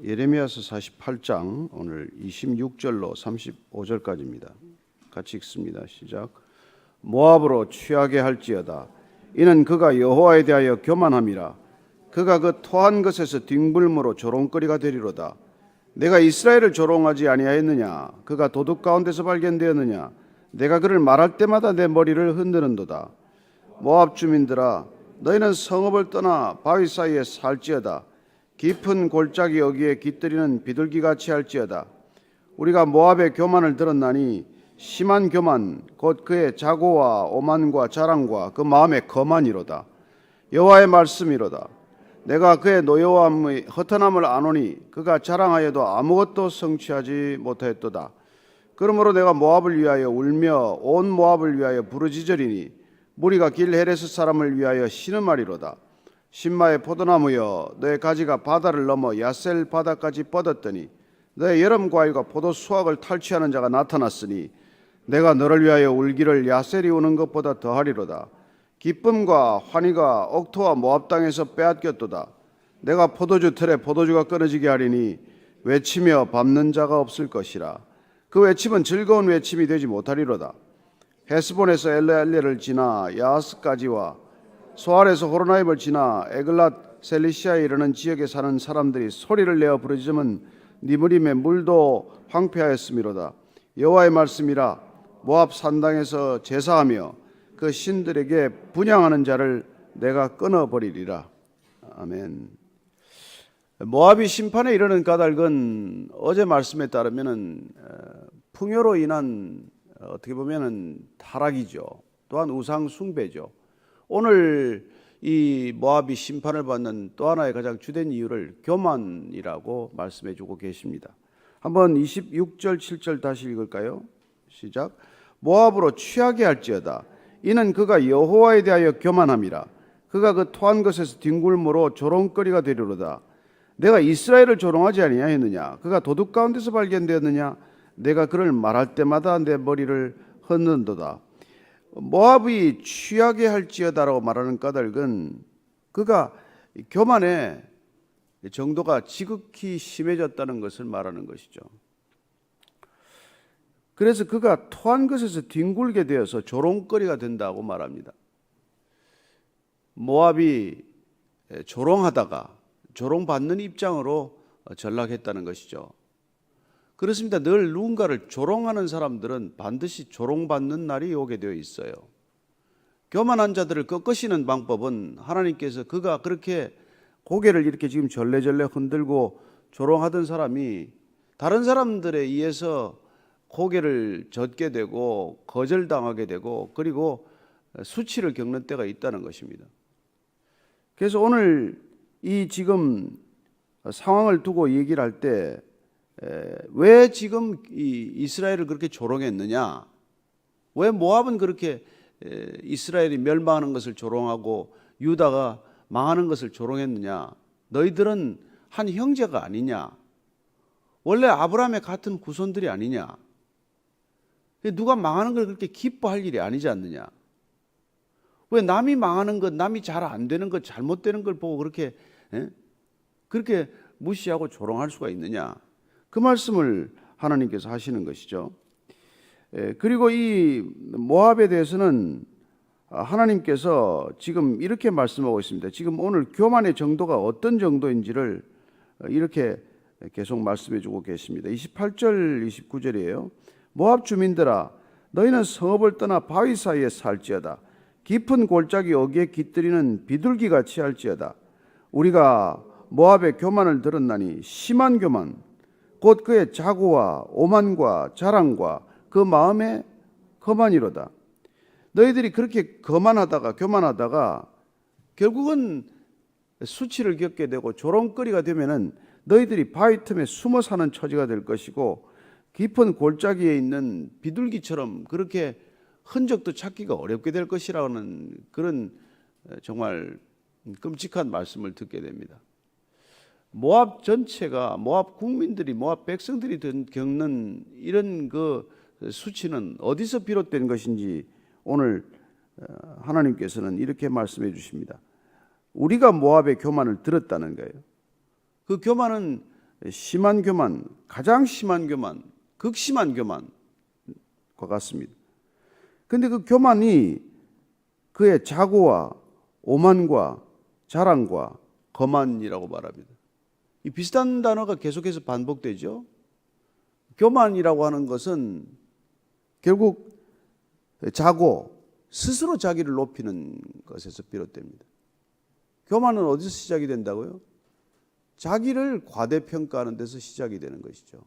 예레미야서 48장 오늘 26절로 35절까지입니다. 같이 읽습니다. 시작. 모압으로 취하게 할지어다. 이는 그가 여호와에 대하여 교만함이라. 그가 그 토한 것에서 뒹굴므로 조롱거리가 되리로다. 내가 이스라엘을 조롱하지 아니하였느냐? 그가 도둑 가운데서 발견되었느냐? 내가 그를 말할 때마다 내 머리를 흔드는도다. 모압 주민들아, 너희는 성읍을 떠나 바위 사이에 살지어다. 깊은 골짜기 여기에 깃들이는 비둘기같이 할지어다. 우리가 모압의 교만을 들었나니 심한 교만 곧 그의 자고와 오만과 자랑과 그 마음의 거만이로다. 여호와의 말씀이로다. 내가 그의 노여움의 허탄함을 아노니 그가 자랑하여도 아무것도 성취하지 못하였도다. 그러므로 내가 모압을 위하여 울며 온 모압을 위하여 부르짖으리니 무리가 길 헤레스 사람을 위하여 신음하리로다. 신마의 포도나무여, 너의 가지가 바다를 넘어 야셀 바다까지 뻗었더니 너의 여름 과일과 포도 수확을 탈취하는 자가 나타났으니 내가 너를 위하여 울기를 야셀이 우는 것보다 더하리로다. 기쁨과 환희가 억토와 모압 땅에서 빼앗겼도다. 내가 포도주 틀에 포도주가 끊어지게 하리니 외치며 밟는 자가 없을 것이라. 그 외침은 즐거운 외침이 되지 못하리로다. 헤스본에서 엘레알레를 지나 야하스까지와 소알에서 호로나임을 지나 에글랏 셀리시아에 이르는 지역에 사는 사람들이 소리를 내어 부르짖으면 니무림의 물도 황폐하였음이로다. 여호와의 말씀이라. 모압 산당에서 제사하며 그 신들에게 분향하는 자를 내가 끊어버리리라. 아멘. 모압이 심판에 이르는 까닭은 어제 말씀에 따르면은 풍요로 인한 어떻게 보면은 타락이죠. 또한 우상 숭배죠. 오늘 이 모압이 심판을 받는 또 하나의 가장 주된 이유를 교만이라고 말씀해 주고 계십니다. 한번 26절 7절 다시 읽을까요? 시작. 모압으로 취하게 할지어다. 이는 그가 여호와에 대하여 교만함이라. 그가 그 토한 것에서 뒹굴므로 조롱거리가 되리로다. 내가 이스라엘을 조롱하지 아니하였느냐? 그가 도둑 가운데서 발견되었느냐? 내가 그를 말할 때마다 내 머리를 흔든도다. 모압이 취하게 할지어다라고 말하는 까닭은 그가 교만의 정도가 지극히 심해졌다는 것을 말하는 것이죠. 그래서 그가 토한 것에서 뒹굴게 되어서 조롱거리가 된다고 말합니다. 모압이 조롱하다가 조롱받는 입장으로 전락했다는 것이죠. 그렇습니다. 늘 누군가를 조롱하는 사람들은 반드시 조롱받는 날이 오게 되어 있어요. 교만한 자들을 꺾으시는 방법은 하나님께서 그가 그렇게 고개를 이렇게 지금 절레절레 흔들고 조롱하던 사람이 다른 사람들에 의해서 고개를 젓게 되고 거절당하게 되고 그리고 수치를 겪는 때가 있다는 것입니다. 그래서 오늘 이 지금 상황을 두고 얘기를 할 때 왜 지금 이스라엘을 그렇게 조롱했느냐? 왜 모압은 그렇게 이스라엘이 멸망하는 것을 조롱하고 유다가 망하는 것을 조롱했느냐? 너희들은 한 형제가 아니냐? 원래 아브라함의 같은 후손들이 아니냐? 누가 망하는 걸 그렇게 기뻐할 일이 아니지 않느냐? 왜 남이 망하는 것, 남이 잘 안 되는 것, 잘못되는 걸 보고 그렇게 무시하고 조롱할 수가 있느냐? 그 말씀을 하나님께서 하시는 것이죠. 그리고 이 모압에 대해서는 하나님께서 지금 이렇게 말씀하고 있습니다. 지금 오늘 교만의 정도가 어떤 정도인지를 이렇게 계속 말씀해 주고 계십니다. 28절 29절이에요. 모압 주민들아, 너희는 성읍을 떠나 바위 사이에 살지어다. 깊은 골짜기 여기에 깃들이는 비둘기같이 할지어다. 우리가 모압의 교만을 들었나니 심한 교만 곧 그의 자고와 오만과 자랑과 그 마음의 거만이로다. 너희들이 그렇게 교만하다가 결국은 수치를 겪게 되고 조롱거리가 되면은 너희들이 바위 틈에 숨어 사는 처지가 될 것이고 깊은 골짜기에 있는 비둘기처럼 그렇게 흔적도 찾기가 어렵게 될 것이라는 그런 정말 끔찍한 말씀을 듣게 됩니다. 모압 전체가 모압 국민들이 모압 백성들이 겪는 이런 그 수치는 어디서 비롯된 것인지 오늘 하나님께서는 이렇게 말씀해 주십니다. 우리가 모압의 교만을 들었다는 거예요. 그 교만은 심한 교만, 가장 심한 교만, 극심한 교만과 같습니다. 그런데 그 교만이 그의 자고와 오만과 자랑과 거만이라고 말합니다. 이 비슷한 단어가 계속해서 반복되죠. 교만이라고 하는 것은 결국 자고, 스스로 자기를 높이는 것에서 비롯됩니다. 교만은 어디서 시작이 된다고요? 자기를 과대평가하는 데서 시작이 되는 것이죠.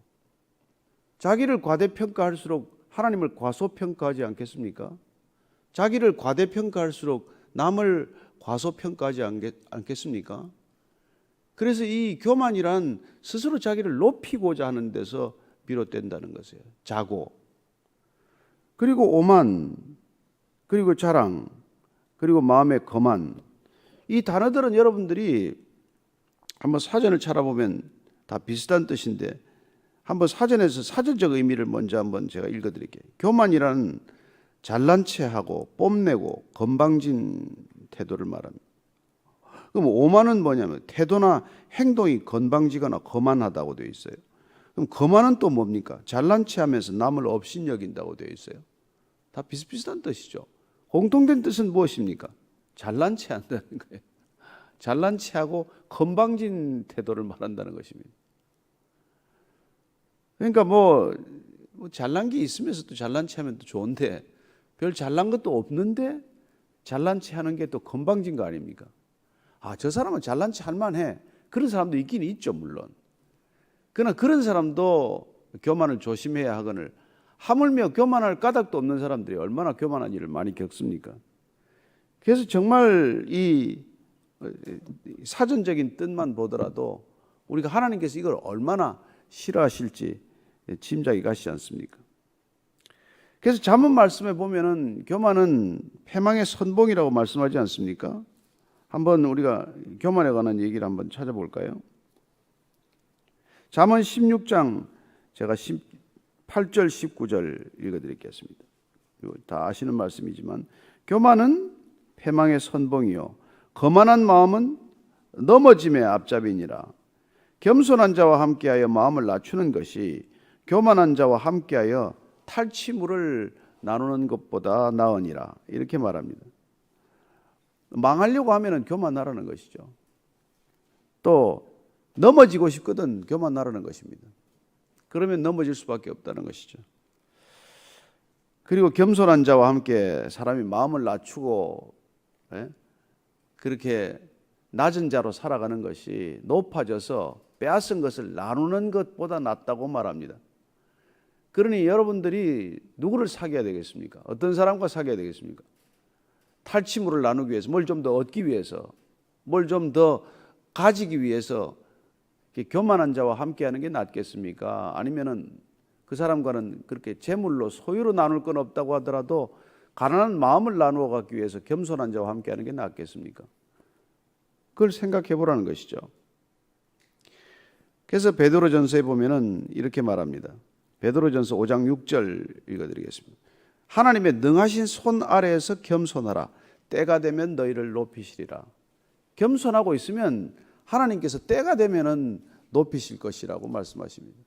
자기를 과대평가할수록 하나님을 과소평가하지 않겠습니까? 자기를 과대평가할수록 남을 과소평가하지 않겠습니까? 그래서 이 교만이란 스스로 자기를 높이고자 하는 데서 비롯된다는 것이에요. 자고, 그리고 오만, 그리고 자랑, 그리고 마음의 거만. 이 단어들은 여러분들이 한번 사전을 찾아보면 다 비슷한 뜻인데 한번 사전에서 사전적 의미를 먼저 한번 제가 읽어드릴게요. 교만이라는 잘난 체하고 뽐내고 건방진 태도를 말합니다. 그럼 오만은 뭐냐면 태도나 행동이 건방지거나 거만하다고 되어 있어요. 그럼 거만은 또 뭡니까? 잘난 체하면서 남을 업신여긴다고 되어 있어요. 다 비슷비슷한 뜻이죠. 공통된 뜻은 무엇입니까? 잘난 체한다는 거예요. 잘난 체하고 건방진 태도를 말한다는 것입니다. 그러니까 뭐 잘난 게 있으면서 또 잘난 체하면 또 좋은데 별 잘난 것도 없는데 잘난 체하는 게 또 건방진 거 아닙니까? 아, 저 사람은 잘난 체 할 만해. 그런 사람도 있긴 있죠, 물론. 그러나 그런 사람도 교만을 조심해야 하거늘 하물며 교만할 까닭도 없는 사람들이 얼마나 교만한 일을 많이 겪습니까? 그래서 정말 이 사전적인 뜻만 보더라도 우리가 하나님께서 이걸 얼마나 싫어하실지 짐작이 가시지 않습니까? 그래서 잠언 말씀에 보면은 교만은 패망의 선봉이라고 말씀하지 않습니까? 한번 우리가 교만에 관한 얘기를 한번 찾아볼까요? 잠언 16장 제가 8절 19절 읽어드리겠습니다. 다 아시는 말씀이지만 교만은 패망의 선봉이요 거만한 마음은 넘어짐의 앞잡이니라. 겸손한 자와 함께하여 마음을 낮추는 것이 교만한 자와 함께하여 탈취물을 나누는 것보다 나으니라. 이렇게 말합니다. 망하려고 하면 교만하라는 것이죠. 또 넘어지고 싶거든 교만하라는 것입니다. 그러면 넘어질 수밖에 없다는 것이죠. 그리고 겸손한 자와 함께 사람이 마음을 낮추고 그렇게 낮은 자로 살아가는 것이 높아져서 빼앗은 것을 나누는 것보다 낫다고 말합니다. 그러니 여러분들이 누구를 사귀어야 되겠습니까? 어떤 사람과 사귀어야 되겠습니까? 탈취물을 나누기 위해서, 뭘 좀 더 얻기 위해서, 뭘 좀 더 가지기 위해서 교만한 자와 함께하는 게 낫겠습니까? 아니면은 그 사람과는 그렇게 재물로 소유로 나눌 건 없다고 하더라도 가난한 마음을 나누어 갖기 위해서 겸손한 자와 함께하는 게 낫겠습니까? 그걸 생각해 보라는 것이죠. 그래서 베드로전서에 보면은 이렇게 말합니다. 베드로전서 5장 6절 읽어드리겠습니다. 하나님의 능하신 손 아래에서 겸손하라. 때가 되면 너희를 높이시리라. 겸손하고 있으면 하나님께서 때가 되면은 높이실 것이라고 말씀하십니다.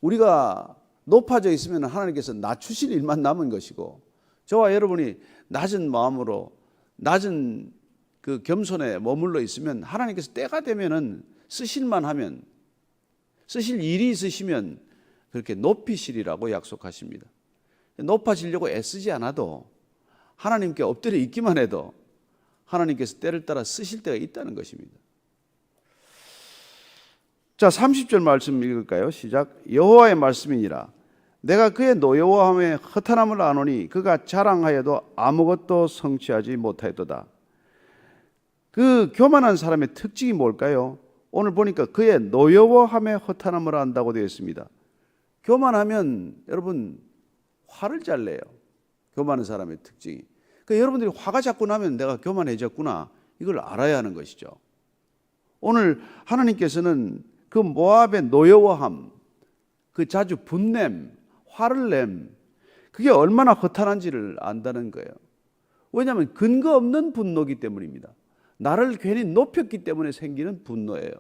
우리가 높아져 있으면 하나님께서 낮추실 일만 남은 것이고 저와 여러분이 낮은 마음으로 낮은 그 겸손에 머물러 있으면 하나님께서 때가 되면은 쓰실만 하면 쓰실 일이 있으시면 그렇게 높이시리라고 약속하십니다. 높아지려고 애쓰지 않아도 하나님께 엎드려 있기만 해도 하나님께서 때를 따라 쓰실 때가 있다는 것입니다. 자, 30절 말씀 읽을까요? 시작. 여호와의 말씀이니라. 내가 그의 노여워함에 허탄함을 아노니 그가 자랑하여도 아무것도 성취하지 못하였도다. 그 교만한 사람의 특징이 뭘까요? 오늘 보니까 그의 노여워함에 허탄함을 안다고 되어 있습니다. 교만하면 여러분 화를 잘 내요. 교만한 사람의 특징이. 그러니까 여러분들이 화가 자꾸 나면 내가 교만해졌구나. 이걸 알아야 하는 것이죠. 오늘 하나님께서는 그 모압의 노여워함, 그 자주 분냄, 화를 냄, 그게 얼마나 허탄한지를 안다는 거예요. 왜냐하면 근거 없는 분노이기 때문입니다. 나를 괜히 높였기 때문에 생기는 분노예요.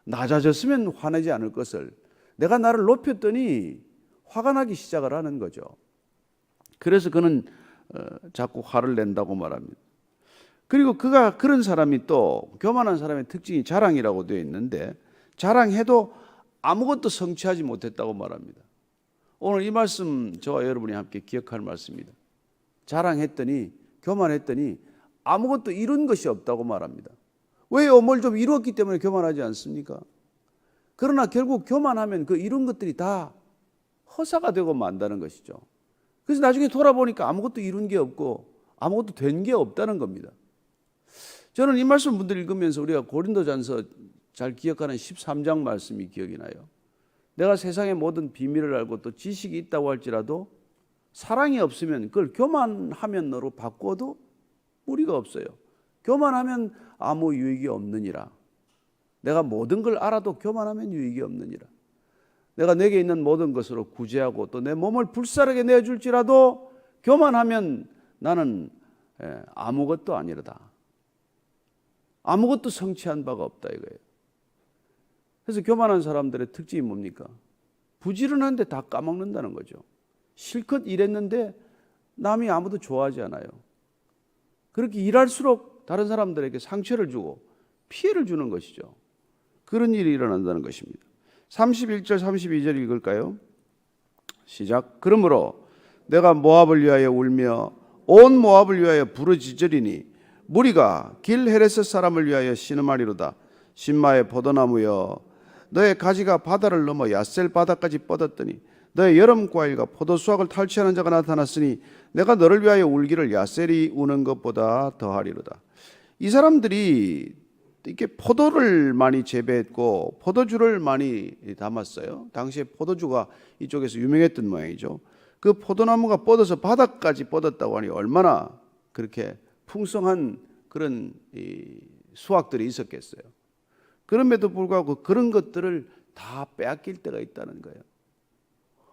낮아졌으면 화내지 않을 것을 내가 나를 높였더니 화가 나기 시작을 하는 거죠. 그래서 그는 자꾸 화를 낸다고 말합니다. 그리고 그가 그런 사람이 또 교만한 사람의 특징이 자랑이라고 되어 있는데 자랑해도 아무것도 성취하지 못했다고 말합니다. 오늘 이 말씀 저와 여러분이 함께 기억할 말씀입니다. 자랑했더니 교만했더니 아무것도 이룬 것이 없다고 말합니다. 왜요? 뭘 좀 이루었기 때문에 교만하지 않습니까? 그러나 결국 교만하면 그 이룬 것들이 다 허사가 되고 만다는 것이죠. 그래서 나중에 돌아보니까 아무것도 이룬 게 없고 아무것도 된 게 없다는 겁니다. 저는 이 말씀 분들 읽으면서 우리가 고린도전서 잘 기억하는 13장 말씀이 기억이 나요. 내가 세상의 모든 비밀을 알고 또 지식이 있다고 할지라도 사랑이 없으면 그걸 교만하면으로 바꿔도 무리가 없어요. 교만하면 아무 유익이 없느니라. 내가 모든 걸 알아도 교만하면 유익이 없느니라. 내가 내게 있는 모든 것으로 구제하고 또 내 몸을 불사르게 내줄지라도 교만하면 나는 아무것도 아니로다. 아무것도 성취한 바가 없다 이거예요. 그래서 교만한 사람들의 특징이 뭡니까? 부지런한데 다 까먹는다는 거죠. 실컷 일했는데 남이 아무도 좋아하지 않아요. 그렇게 일할수록 다른 사람들에게 상처를 주고 피해를 주는 것이죠. 그런 일이 일어난다는 것입니다. 31절 32절 읽을까요? 시작. 그러므로 내가 모압을 위하여 울며 온 모압을 위하여 부르짖으리니 무리가 길 헤레스 사람을 위하여 신음하리로다. 신마의 포도나무여 너의 가지가 바다를 넘어 야셀 바다까지 뻗었더니 너의 여름 과일과 포도수확을 탈취하는 자가 나타났으니 내가 너를 위하여 울기를 야셀이 우는 것보다 더하리로다. 이 사람들이 이렇게 포도를 많이 재배했고 포도주를 많이 담았어요. 당시에 포도주가 이쪽에서 유명했던 모양이죠. 그 포도나무가 뻗어서 바닥까지 뻗었다고 하니 얼마나 그렇게 풍성한 그런 수확들이 있었겠어요. 그럼에도 불구하고 그런 것들을 다 빼앗길 때가 있다는 거예요.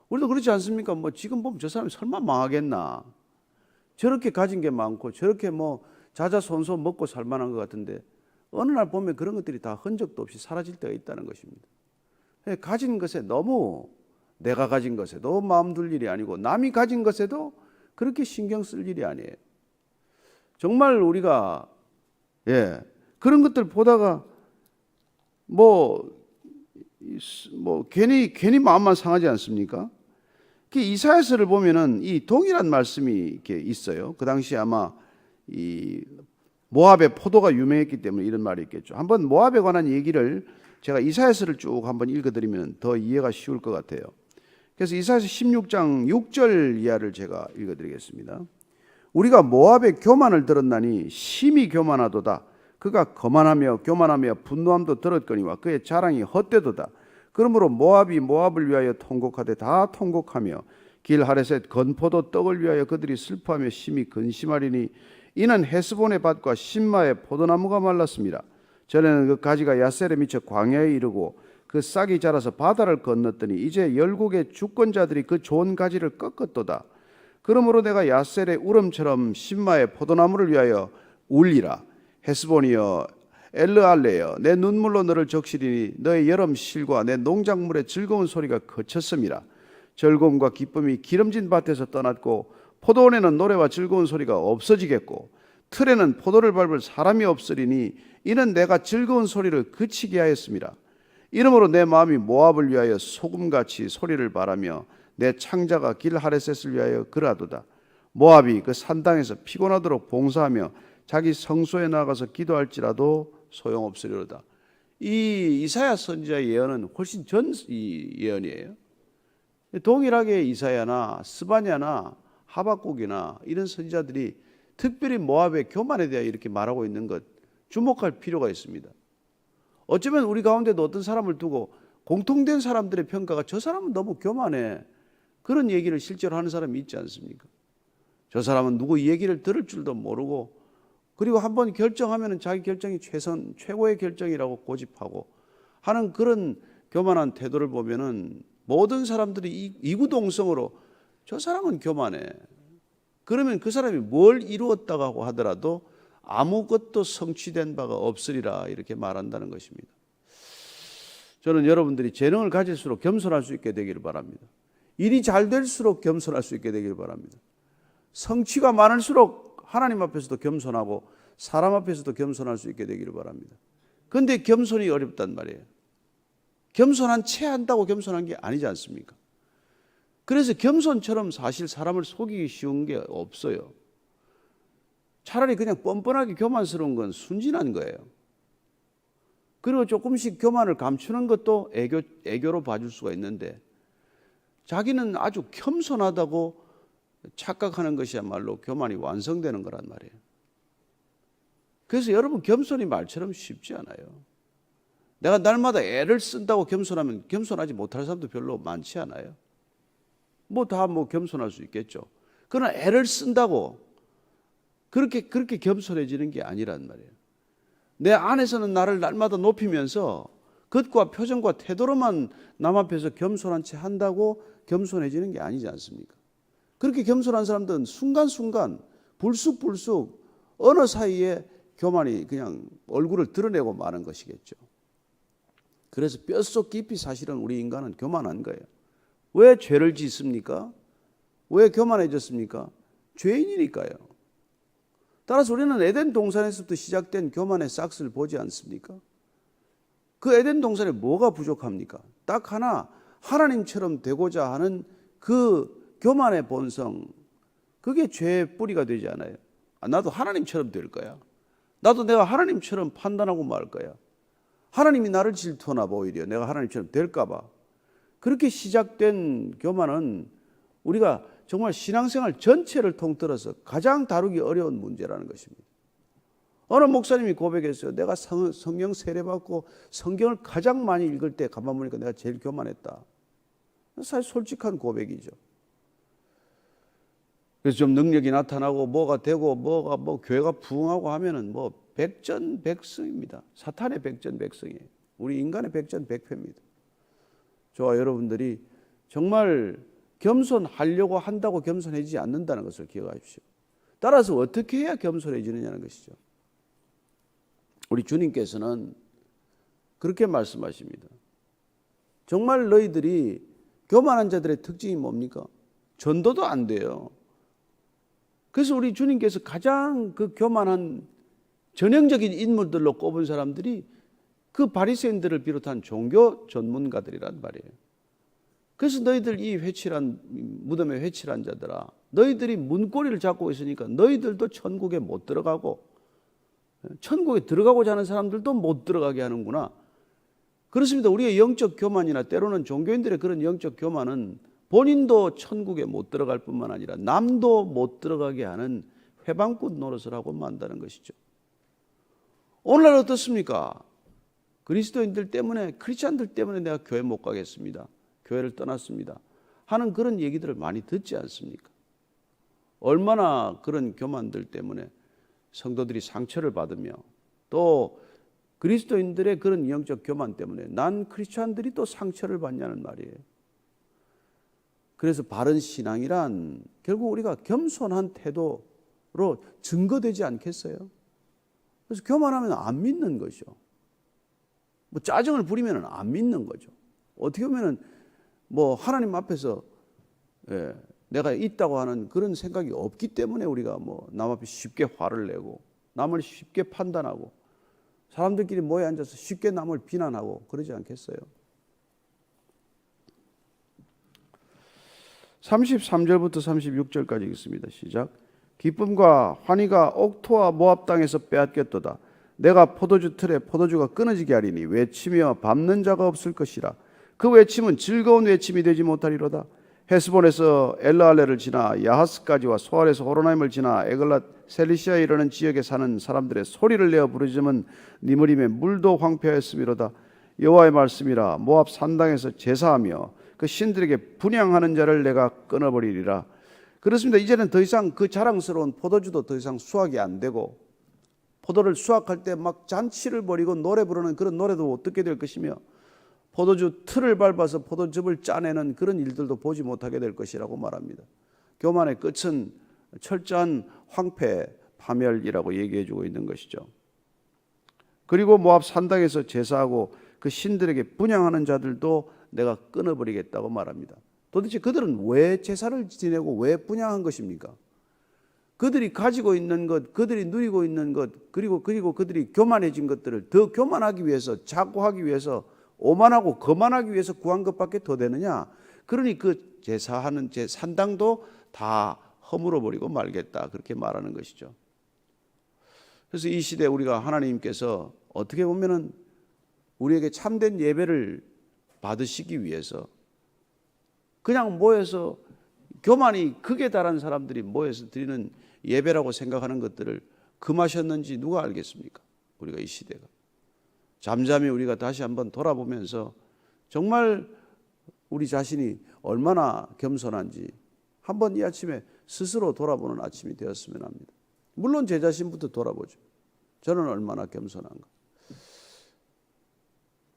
우리도 그렇지 않습니까? 뭐 지금 보면 저 사람이 설마 망하겠나? 저렇게 가진 게 많고 저렇게 뭐 자자손손 먹고 살만한 것 같은데 어느 날 보면 그런 것들이 다 흔적도 없이 사라질 때가 있다는 것입니다. 가진 것에 너무 내가 가진 것에 너무 마음 둘 일이 아니고 남이 가진 것에도 그렇게 신경 쓸 일이 아니에요. 정말 우리가 그런 것들 보다가 뭐 괜히 마음만 상하지 않습니까? 이사야서를 보면은 이 동일한 말씀이 이렇게 있어요. 그 당시 아마 이 모압의 포도가 유명했기 때문에 이런 말이 있겠죠. 한번 모압에 관한 얘기를 제가 이사야서를 쭉 한번 읽어드리면 더 이해가 쉬울 것 같아요. 그래서 이사야서 16장 6절 이하를 제가 읽어드리겠습니다. 우리가 모압의 교만을 들었나니 심히 교만하도다. 그가 거만하며 교만하며 분노함도 들었거니와 그의 자랑이 헛되도다. 그러므로 모압이 모압을 위하여 통곡하되 다 통곡하며 길 하레셋 건포도 떡을 위하여 그들이 슬퍼하며 심히 근심하리니 이는 헤스본의 밭과 신마의 포도나무가 말랐습니다. 전에는 그 가지가 야셀에 미쳐 광야에 이르고 그 싹이 자라서 바다를 건넜더니 이제 열국의 주권자들이 그 좋은 가지를 꺾었도다. 그러므로 내가 야셀의 울음처럼 신마의 포도나무를 위하여 울리라. 헤스본이여 엘르알레여 내 눈물로 너를 적시리니 너의 여름 실과 내 농작물의 즐거운 소리가 그쳤음이라. 즐거움과 기쁨이 기름진 밭에서 떠났고 포도원에는 노래와 즐거운 소리가 없어지겠고 틀에는 포도를 밟을 사람이 없으리니 이는 내가 즐거운 소리를 그치게 하였습니다. 이러므로 내 마음이 모압을 위하여 소금같이 소리를 바라며 내 창자가 길 하레셋을 위하여 그라도다. 모압이 그 산당에서 피곤하도록 봉사하며 자기 성소에 나가서 기도할지라도 소용없으리로다. 이 이사야 선지자의 예언은 훨씬 전 예언이에요. 동일하게 이사야나 스바냐나 하박국이나 이런 선지자들이 특별히 모압의 교만에 대해 이렇게 말하고 있는 것 주목할 필요가 있습니다. 어쩌면 우리 가운데도 어떤 사람을 두고 공통된 사람들의 평가가 저 사람은 너무 교만해. 그런 얘기를 실제로 하는 사람이 있지 않습니까? 저 사람은 누구 이 얘기를 들을 줄도 모르고 그리고 한번 결정하면 자기 결정이 최고의 결정이라고 고집하고 하는 그런 교만한 태도를 보면은 모든 사람들이 이구동성으로 저 사람은 교만해. 그러면 그 사람이 뭘 이루었다고 하더라도 아무것도 성취된 바가 없으리라 이렇게 말한다는 것입니다. 저는 여러분들이 재능을 가질수록 겸손할 수 있게 되기를 바랍니다. 일이 잘 될수록 겸손할 수 있게 되기를 바랍니다. 성취가 많을수록 하나님 앞에서도 겸손하고 사람 앞에서도 겸손할 수 있게 되기를 바랍니다. 그런데 겸손이 어렵단 말이에요. 겸손한 채 한다고 겸손한 게 아니지 않습니까? 그래서 겸손처럼 사실 사람을 속이기 쉬운 게 없어요. 차라리 그냥 뻔뻔하게 교만스러운 건 순진한 거예요. 그리고 조금씩 교만을 감추는 것도 애교로 봐줄 수가 있는데, 자기는 아주 겸손하다고 착각하는 것이야말로 교만이 완성되는 거란 말이에요. 그래서 여러분, 겸손이 말처럼 쉽지 않아요. 내가 날마다 애를 쓴다고 겸손하면 겸손하지 못할 사람도 별로 많지 않아요. 다 겸손할 수 있겠죠. 그러나 애를 쓴다고 그렇게 겸손해지는 게 아니란 말이에요. 내 안에서는 나를 날마다 높이면서 겉과 표정과 태도로만 남 앞에서 겸손한 채 한다고 겸손해지는 게 아니지 않습니까? 그렇게 겸손한 사람들은 순간순간 불쑥불쑥 어느 사이에 교만이 그냥 얼굴을 드러내고 마는 것이겠죠. 그래서 뼛속 깊이 사실은 우리 인간은 교만한 거예요. 왜 죄를 짓습니까? 왜 교만해졌습니까? 죄인이니까요. 따라서 우리는 에덴 동산에서부터 시작된 교만의 싹스를 보지 않습니까? 그 에덴 동산에 뭐가 부족합니까? 딱 하나, 하나님처럼 되고자 하는 그 교만의 본성, 그게 죄의 뿌리가 되지 않아요. 나도 하나님처럼 될 거야. 나도 내가 하나님처럼 판단하고 말 거야. 하나님이 나를 질투하나 봐, 오히려 내가 하나님처럼 될까 봐. 그렇게 시작된 교만은 우리가 정말 신앙생활 전체를 통틀어서 가장 다루기 어려운 문제라는 것입니다. 어느 목사님이 고백했어요. 내가 성경 세례받고 성경을 가장 많이 읽을 때 가만 보니까 내가 제일 교만했다. 사실 솔직한 고백이죠. 그래서 좀 능력이 나타나고 뭐가 되고 교회가 부흥하고 하면은 백전백승입니다. 사탄의 백전백승이에요. 우리 인간의 백전백패입니다. 저와 여러분들이 정말 겸손하려고 한다고 겸손해지지 않는다는 것을 기억하십시오. 따라서 어떻게 해야 겸손해지느냐는 것이죠. 우리 주님께서는 그렇게 말씀하십니다. 정말 너희들이 교만한 자들의 특징이 뭡니까? 전도도 안 돼요. 그래서 우리 주님께서 가장 그 교만한 전형적인 인물들로 꼽은 사람들이 그 바리새인들을 비롯한 종교 전문가들이란 말이에요. 그래서 너희들 이 무덤에 회칠한 자들아, 너희들이 문고리를 잡고 있으니까 너희들도 천국에 못 들어가고 천국에 들어가고자 하는 사람들도 못 들어가게 하는구나. 그렇습니다. 우리의 영적 교만이나 때로는 종교인들의 그런 영적 교만은 본인도 천국에 못 들어갈 뿐만 아니라 남도 못 들어가게 하는 회방꾼 노릇을 하고 만다는 것이죠. 오늘날 어떻습니까? 그리스도인들 때문에, 크리스찬들 때문에 내가 교회 못 가겠습니다. 교회를 떠났습니다. 하는 그런 얘기들을 많이 듣지 않습니까? 얼마나 그런 교만들 때문에 성도들이 상처를 받으며, 또 그리스도인들의 그런 영적 교만 때문에 난 크리스찬들이 또 상처를 받냐는 말이에요. 그래서 바른 신앙이란 결국 우리가 겸손한 태도로 증거되지 않겠어요? 그래서 교만하면 안 믿는 거죠. 짜증을 부리면 안 믿는 거죠. 어떻게 보면 하나님 앞에서 내가 있다고 하는 그런 생각이 없기 때문에 우리가 남 앞에 쉽게 화를 내고 남을 쉽게 판단하고 사람들끼리 모여 앉아서 쉽게 남을 비난하고 그러지 않겠어요? 33절부터 36절까지 읽습니다. 시작. 기쁨과 환희가 옥토와 모압 땅에서 빼앗겼도다. 내가 포도주 틀에 포도주가 끊어지게 하리니 외치며 밟는 자가 없을 것이라. 그 외침은 즐거운 외침이 되지 못하리로다. 헤스본에서 엘라알레를 지나 야하스까지와 소알에서 호로나임을 지나 에글랏 셀리시아에 이르는 지역에 사는 사람들의 소리를 내어 부르짖으면 니므림의 물도 황폐하였음이로다. 여호와의 말씀이라. 모압 산당에서 제사하며 그 신들에게 분향하는 자를 내가 끊어버리리라. 그렇습니다. 이제는 더 이상 그 자랑스러운 포도주도 더 이상 수확이 안 되고, 포도를 수확할 때 막 잔치를 벌이고 노래 부르는 그런 노래도 못 듣게 될 것이며, 포도주 틀을 밟아서 포도즙을 짜내는 그런 일들도 보지 못하게 될 것이라고 말합니다. 교만의 끝은 철저한 황폐, 파멸이라고 얘기해 주고 있는 것이죠. 그리고 모압 산당에서 제사하고 그 신들에게 분향하는 자들도 내가 끊어버리겠다고 말합니다. 도대체 그들은 왜 제사를 지내고 왜 분향한 것입니까? 그들이 가지고 있는 것, 그들이 누리고 있는 것, 그리고 그들이 교만해진 것들을 더 교만하기 위해서, 자고하기 위해서, 오만하고 거만하기 위해서 구한 것밖에 더 되느냐? 그러니 그 제사하는 산당도 다 허물어 버리고 말겠다, 그렇게 말하는 것이죠. 그래서 이 시대에 우리가 하나님께서 어떻게 보면은 우리에게 참된 예배를 받으시기 위해서 그냥 모여서 교만이 극에 달한 사람들이 모여서 드리는 예배라고 생각하는 것들을 금하셨는지 누가 알겠습니까? 우리가 이 시대가 잠잠히 우리가 다시 한번 돌아보면서 정말 우리 자신이 얼마나 겸손한지 한번 이 아침에 스스로 돌아보는 아침이 되었으면 합니다. 물론 제 자신부터 돌아보죠. 저는 얼마나 겸손한가.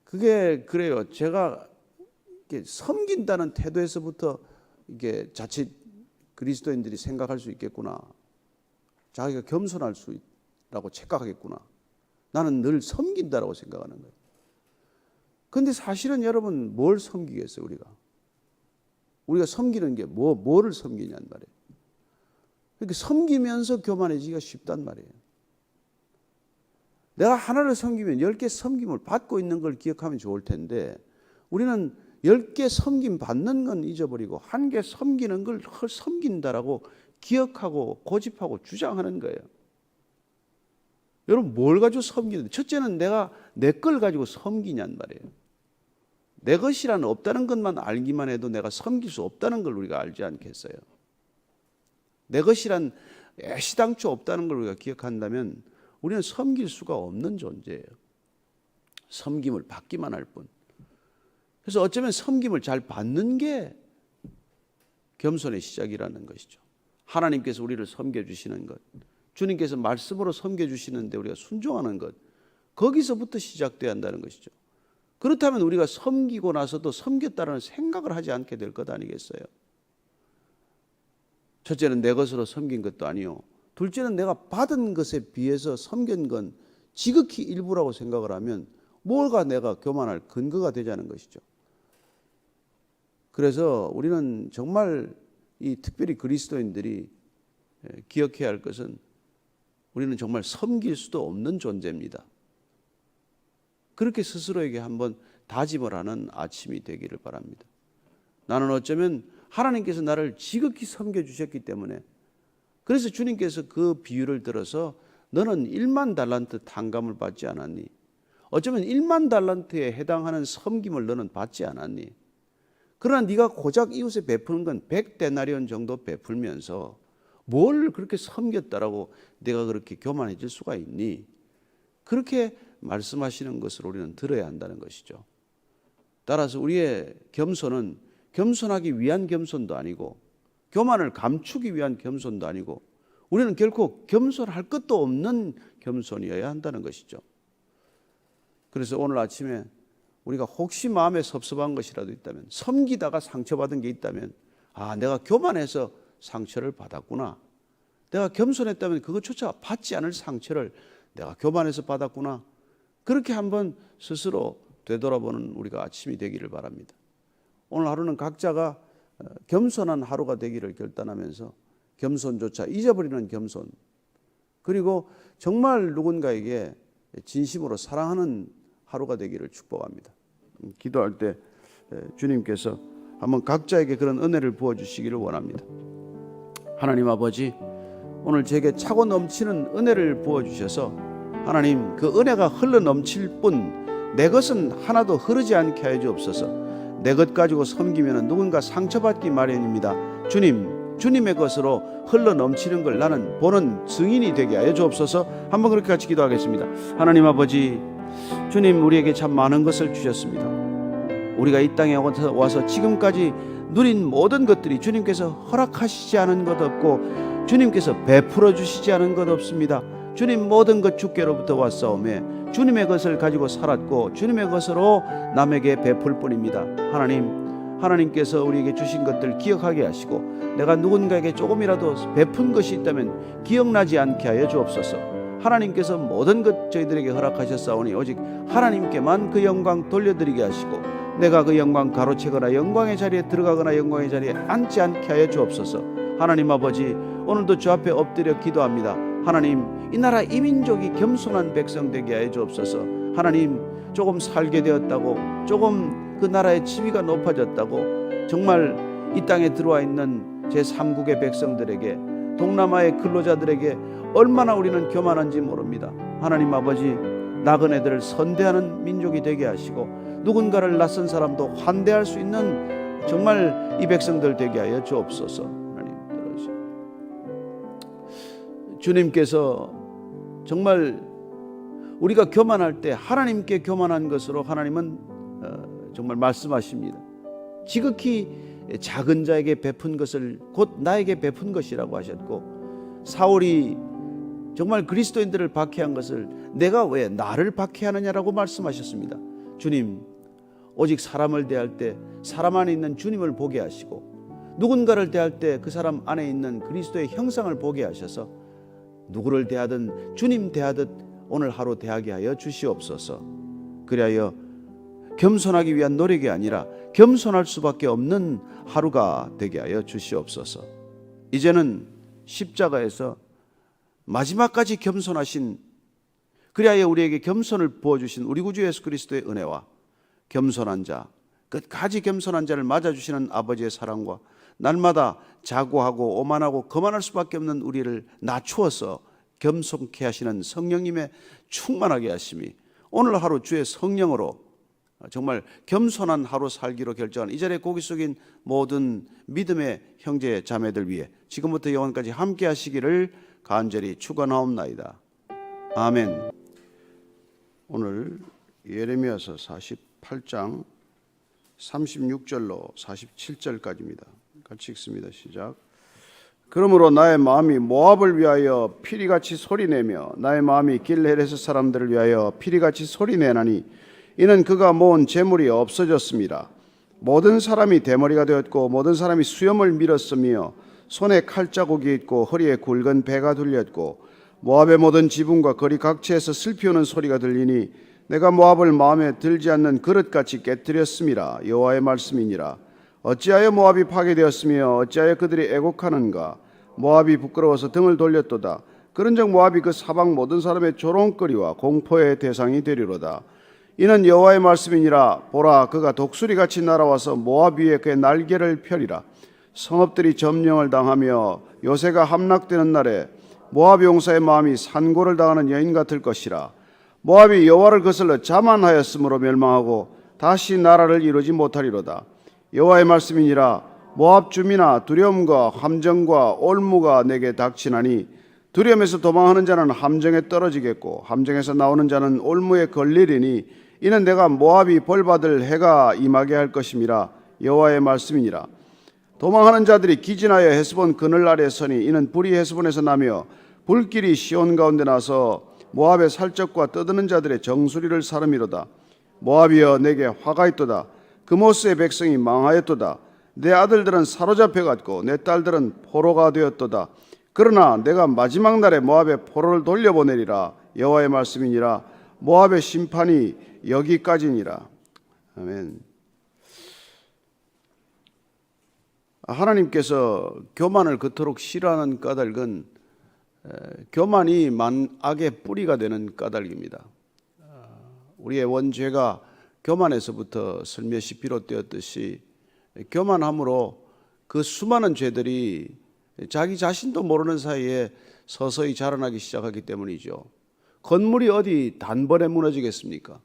그게 그래요. 제가 이렇게 섬긴다는 태도에서부터 이게 자칫 그리스도인들이 생각할 수 있겠구나. 자기가 겸손할 수 있다고 착각하겠구나. 나는 늘 섬긴다라고 생각하는 거예요. 그런데 사실은 여러분 뭘 섬기겠어요, 우리가 섬기는 게 뭐를 섬기냔 말이에요. 그러니까 섬기면서 교만해지기가 쉽단 말이에요. 내가 하나를 섬기면 10개 섬김을 받고 있는 걸 기억하면 좋을 텐데 우리는 10개 섬김 받는 건 잊어버리고 1개 섬기는 걸 섬긴다라고 기억하고 고집하고 주장하는 거예요. 여러분 뭘 가지고 섬기는데 첫째는 내가 내 걸 가지고 섬기냔 말이에요. 내 것이란 없다는 것만 알기만 해도 내가 섬길 수 없다는 걸 우리가 알지 않겠어요? 내 것이란 애시당초 없다는 걸 우리가 기억한다면 우리는 섬길 수가 없는 존재예요. 섬김을 받기만 할 뿐. 그래서 어쩌면 섬김을 잘 받는 게 겸손의 시작이라는 것이죠. 하나님께서 우리를 섬겨주시는 것, 주님께서 말씀으로 섬겨주시는데 우리가 순종하는 것, 거기서부터 시작돼야 한다는 것이죠. 그렇다면 우리가 섬기고 나서도 섬겼다는 생각을 하지 않게 될 것 아니겠어요? 첫째는 내 것으로 섬긴 것도 아니요. 둘째는 내가 받은 것에 비해서 섬긴 건 지극히 일부라고 생각을 하면 뭘가 내가 교만할 근거가 되자는 것이죠. 그래서 우리는 정말 이 특별히 그리스도인들이 기억해야 할 것은 우리는 정말 섬길 수도 없는 존재입니다. 그렇게 스스로에게 한번 다짐을 하는 아침이 되기를 바랍니다. 나는 어쩌면 하나님께서 나를 지극히 섬겨주셨기 때문에 그래서 주님께서 그 비유를 들어서 너는 1만 달란트 탕감을 받지 않았니? 어쩌면 1만 달란트에 해당하는 섬김을 너는 받지 않았니? 그러나 네가 고작 이웃에 베푸는 건 100데나리온 정도 베풀면서 뭘 그렇게 섬겼다라고 내가 그렇게 교만해질 수가 있니? 그렇게 말씀하시는 것을 우리는 들어야 한다는 것이죠. 따라서 우리의 겸손은 겸손하기 위한 겸손도 아니고 교만을 감추기 위한 겸손도 아니고 우리는 결코 겸손할 것도 없는 겸손이어야 한다는 것이죠. 그래서 오늘 아침에 우리가 혹시 마음에 섭섭한 것이라도 있다면 섬기다가 상처받은 게 있다면 내가 교만해서 상처를 받았구나. 내가 겸손했다면 그것조차 받지 않을 상처를 내가 교만해서 받았구나. 그렇게 한번 스스로 되돌아보는 우리가 아침이 되기를 바랍니다. 오늘 하루는 각자가 겸손한 하루가 되기를 결단하면서 겸손조차 잊어버리는 겸손, 그리고 정말 누군가에게 진심으로 사랑하는 하루가 되기를 축복합니다. 기도할 때 주님께서 한번 각자에게 그런 은혜를 부어주시기를 원합니다. 하나님 아버지, 오늘 제게 차고 넘치는 은혜를 부어주셔서 하나님 그 은혜가 흘러 넘칠 뿐 내 것은 하나도 흐르지 않게 하여 주옵소서. 내 것 가지고 섬기면 누군가 상처받기 마련입니다. 주님의 것으로 흘러 넘치는 걸 나는 보는 증인이 되게 하여 주옵소서. 한번 그렇게 같이 기도하겠습니다. 하나님 아버지, 주님 우리에게 참 많은 것을 주셨습니다. 우리가 이 땅에 와서 지금까지 누린 모든 것들이 주님께서 허락하시지 않은 것 없고 주님께서 베풀어 주시지 않은 것 없습니다. 주님 모든 것 주께로부터 왔사오매 주님의 것을 가지고 살았고 주님의 것으로 남에게 베풀 뿐입니다. 하나님께서 우리에게 주신 것들 기억하게 하시고 내가 누군가에게 조금이라도 베푼 것이 있다면 기억나지 않게 하여 주옵소서. 하나님께서 모든 것 저희들에게 허락하셨사오니 오직 하나님께만 그 영광 돌려드리게 하시고 내가 그 영광 가로채거나 영광의 자리에 들어가거나 영광의 자리에 앉지 않게 하여 주옵소서. 하나님 아버지, 오늘도 주 앞에 엎드려 기도합니다. 하나님, 이 나라 이 민족이 겸손한 백성 되게 하여 주옵소서. 하나님, 조금 살게 되었다고, 조금 그 나라의 지위가 높아졌다고, 정말 이 땅에 들어와 있는 제3국의 백성들에게, 동남아의 근로자들에게 얼마나 우리는 교만한지 모릅니다. 하나님 아버지, 나그네들을 선대하는 민족이 되게 하시고 누군가를 낯선 사람도 환대할 수 있는 정말 이 백성들 되게 하여 주옵소서. 하나님 들으시고, 주님께서 정말 우리가 교만할 때 하나님께 교만한 것으로 하나님은 정말 말씀하십니다. 지극히 작은 자에게 베푼 것을 곧 나에게 베푼 것이라고 하셨고, 사울이 정말 그리스도인들을 박해한 것을 내가 왜 나를 박해하느냐라고 말씀하셨습니다. 주님, 오직 사람을 대할 때 사람 안에 있는 주님을 보게 하시고 누군가를 대할 때 그 사람 안에 있는 그리스도의 형상을 보게 하셔서 누구를 대하든 주님 대하듯 오늘 하루 대하게 하여 주시옵소서. 그리하여 겸손하기 위한 노력이 아니라 겸손할 수밖에 없는 하루가 되게 하여 주시옵소서. 이제는 십자가에서 마지막까지 겸손하신, 그리하여 우리에게 겸손을 부어주신 우리 구주 예수 그리스도의 은혜와 겸손한 자, 끝까지 겸손한 자를 맞아주시는 아버지의 사랑과 날마다 자고하고 오만하고 거만할 수밖에 없는 우리를 낮추어서 겸손케 하시는 성령님의 충만하게 하심이 오늘 하루 주의 성령으로 정말 겸손한 하루 살기로 결정한 이 자리에 고기 숙인 모든 믿음의 형제 자매들 위해 지금부터 영원까지 함께 하시기를 간절히 축원하옵나이다. 아멘. 오늘 예레미야서 48장 36절로 47절까지입니다. 같이 읽습니다. 시작. 그러므로 나의 마음이 모압을 위하여 피리같이 소리내며 나의 마음이 길헤레스 사람들을 위하여 피리같이 소리내나니 이는 그가 모은 재물이 없어졌습니다. 모든 사람이 대머리가 되었고 모든 사람이 수염을 밀었으며 손에 칼자국이 있고 허리에 굵은 배가 둘렸고 모압의 모든 지붕과 거리 각지에서 슬피우는 소리가 들리니 내가 모압을 마음에 들지 않는 그릇같이 깨뜨렸음이라. 여호와의 말씀이니라. 어찌하여 모압이 파괴되었으며 어찌하여 그들이 애곡하는가. 모압이 부끄러워서 등을 돌렸도다. 그런즉 모압이 그 사방 모든 사람의 조롱거리와 공포의 대상이 되리로다. 이는 여호와의 말씀이니라. 보라, 그가 독수리같이 날아와서 모압 위에 그의 날개를 펴리라. 성읍들이 점령을 당하며 요새가 함락되는 날에 모압 용사의 마음이 산고를 당하는 여인 같을 것이라. 모압이 여호와를 거슬러 자만하였으므로 멸망하고 다시 나라를 이루지 못하리로다. 여호와의 말씀이니라. 모압 주민아, 두려움과 함정과 올무가 내게 닥치나니 두려움에서 도망하는 자는 함정에 떨어지겠고 함정에서 나오는 자는 올무에 걸리리니 이는 내가 모압이 벌받을 해가 임하게 할 것임이라. 여호와의 말씀이니라. 도망하는 자들이 기진하여 헤스본 그늘 아래 서니 이는 불이 헤스본에서 나며 불길이 시온 가운데 나서 모압의 살적과 떠드는 자들의 정수리를 사름이로다. 모압이여, 내게 화가 있도다. 그모스의 백성이 망하였도다. 내 아들들은 사로잡혀갔고 내 딸들은 포로가 되었도다. 그러나 내가 마지막 날에 모압의 포로를 돌려보내리라. 여호와의 말씀이니라. 모압의 심판이 여기까지니라. 아멘. 하나님께서 교만을 그토록 싫어하는 까닭은 교만이 만악의 뿌리가 되는 까닭입니다. 우리의 원죄가 교만에서부터 슬며시 비롯되었듯이 교만함으로 그 수많은 죄들이 자기 자신도 모르는 사이에 서서히 자라나기 시작하기 때문이죠. 건물이 어디 단번에 무너지겠습니까?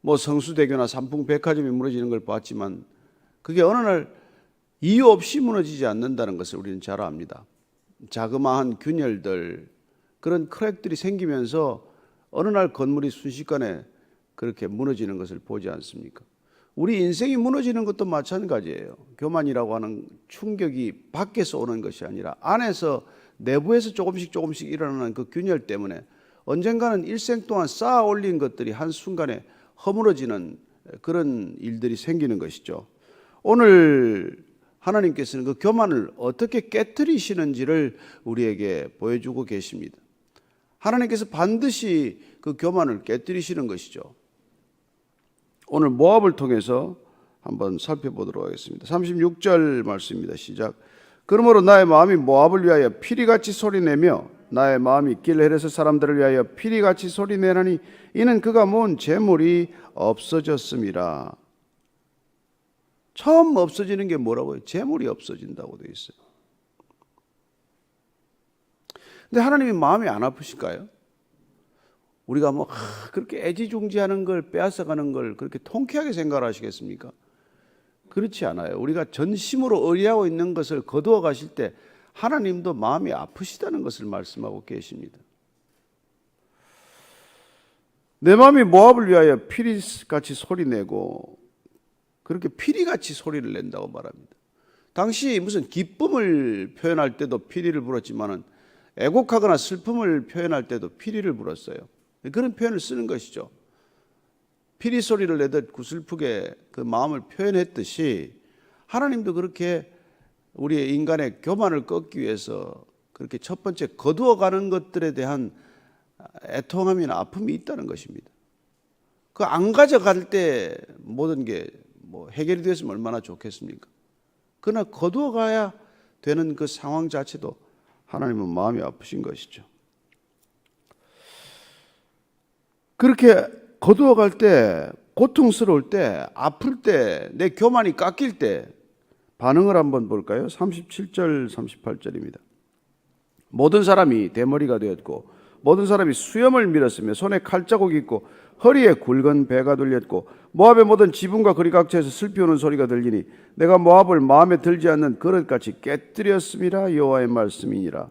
뭐 성수대교나 삼풍백화점이 무너지는 걸 봤지만 그게 어느 날 이유 없이 무너지지 않는다는 것을 우리는 잘 압니다. 자그마한 균열들, 그런 크랙들이 생기면서 어느 날 건물이 순식간에 그렇게 무너지는 것을 보지 않습니까? 우리 인생이 무너지는 것도 마찬가지예요. 교만이라고 하는 충격이 밖에서 오는 것이 아니라 안에서, 내부에서 조금씩 일어나는 그 균열 때문에 언젠가는 일생 동안 쌓아 올린 것들이 한순간에 허물어지는 그런 일들이 생기는 것이죠. 오늘 하나님께서는 그 교만을 어떻게 깨뜨리시는지를 우리에게 보여주고 계십니다. 하나님께서 반드시 그 교만을 깨뜨리시는 것이죠. 오늘 모압을 통해서 한번 살펴보도록 하겠습니다. 36절 말씀입니다. 시작. 그러므로 나의 마음이 모압을 위하여 피리같이 소리내며 나의 마음이 길헤레스 사람들을 위하여 피리같이 소리내나니 이는 그가 모은 재물이 없어졌음이라. 처음 없어지는 게 뭐라고요? 재물이 없어진다고 되어 있어요. 근데 하나님이 마음이 안 아프실까요? 우리가 뭐 그렇게 애지중지하는 걸 빼앗아가는 걸 그렇게 통쾌하게 생각을 하시겠습니까? 그렇지 않아요. 우리가 전심으로 의뢰하고 있는 것을 거두어 가실 때 하나님도 마음이 아프시다는 것을 말씀하고 계십니다. 내 마음이 모압을 위하여 피리같이 소리내고 그렇게 피리같이 소리를 낸다고 말합니다. 당시 무슨 기쁨을 표현할 때도 피리를 불었지만은 애곡하거나 슬픔을 표현할 때도 피리를 불었어요. 그런 표현을 쓰는 것이죠. 피리 소리를 내듯 구슬프게 그 마음을 표현했듯이 하나님도 그렇게 우리의 인간의 교만을 꺾기 위해서 그렇게 첫 번째 거두어가는 것들에 대한 애통함이나 아픔이 있다는 것입니다. 그 안 가져갈 때 모든 게 뭐 해결이 됐으면 얼마나 좋겠습니까? 그러나 거두어가야 되는 그 상황 자체도 하나님은 마음이 아프신 것이죠. 그렇게 거두어갈 때, 고통스러울 때, 아플 때, 내 교만이 깎일 때 반응을 한번 볼까요? 37절, 38절입니다. 모든 사람이 대머리가 되었고 모든 사람이 수염을 밀었으며 손에 칼자국이 있고 허리에 굵은 배가 들렸고 모압의 모든 지붕과 거리각처에서 슬피 우는 소리가 들리니 내가 모압을 마음에 들지 않는 그릇같이 깨뜨렸음이라 여호와의 말씀이니라.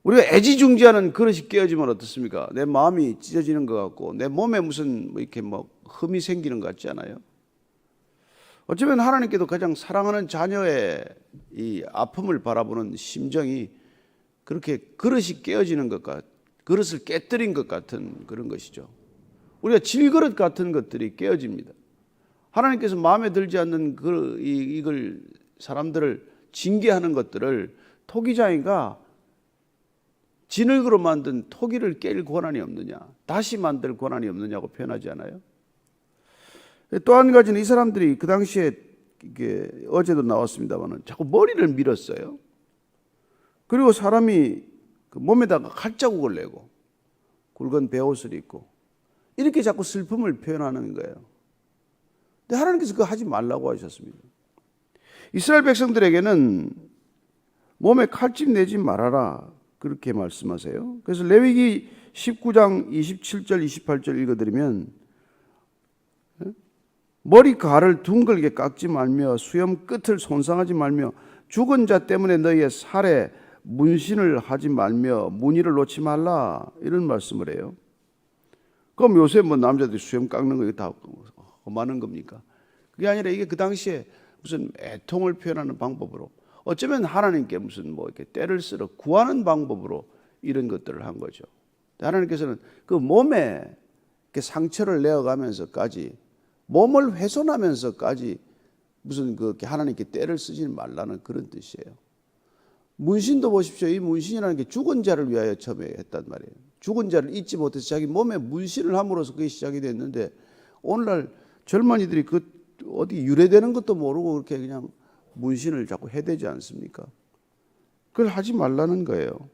우리가 애지중지하는 그릇이 깨어지면 어떻습니까? 내 마음이 찢어지는 것 같고 내 몸에 무슨 이렇게 흠이 생기는 것 같지 않아요? 어쩌면 하나님께도 가장 사랑하는 자녀의 이 아픔을 바라보는 심정이 그렇게 그릇이 깨어지는 것 같, 그릇을 깨뜨린 것 같은 그런 것이죠. 우리가 질그릇 같은 것들이 깨어집니다. 하나님께서 마음에 들지 않는 이걸 사람들을 징계하는 것들을 토기장이가 진흙으로 만든 토기를 깰 권한이 없느냐, 다시 만들 권한이 없느냐고 표현하지 않아요? 또 한 가지는 이 사람들이 그 당시에 이게 어제도 나왔습니다만 자꾸 머리를 밀었어요. 그리고 사람이 그 몸에다가 칼자국을 내고 굵은 베옷을 입고 이렇게 자꾸 슬픔을 표현하는 거예요. 근데 하나님께서 그거 하지 말라고 하셨습니다. 이스라엘 백성들에게는 몸에 칼집 내지 말아라 그렇게 말씀하세요. 그래서 레위기 19장 27절 28절 읽어드리면 머리카락을 둥글게 깎지 말며 수염 끝을 손상하지 말며 죽은 자 때문에 너희의 살에 문신을 하지 말며 무늬를 놓지 말라 이런 말씀을 해요. 그럼 요새 뭐 남자들이 수염 깎는 거 이거 다 험하는 겁니까? 그게 아니라 이게 그 당시에 무슨 애통을 표현하는 방법으로 어쩌면 하나님께 무슨 뭐 이렇게 때를 쓸어 구하는 방법으로 이런 것들을 한 거죠. 하나님께서는 그 몸에 이렇게 상처를 내어가면서까지 몸을 훼손하면서까지 무슨 그렇게 하나님께 때를 쓰지 말라는 그런 뜻이에요. 문신도 보십시오. 이 문신이라는 게 죽은 자를 위하여 처음에 했단 말이에요. 죽은 자를 잊지 못해서 자기 몸에 문신을 함으로써 그게 시작이 됐는데 오늘날 젊은이들이 그 어디 유래되는 것도 모르고 그렇게 그냥 문신을 자꾸 해대지 않습니까? 그걸 하지 말라는 거예요.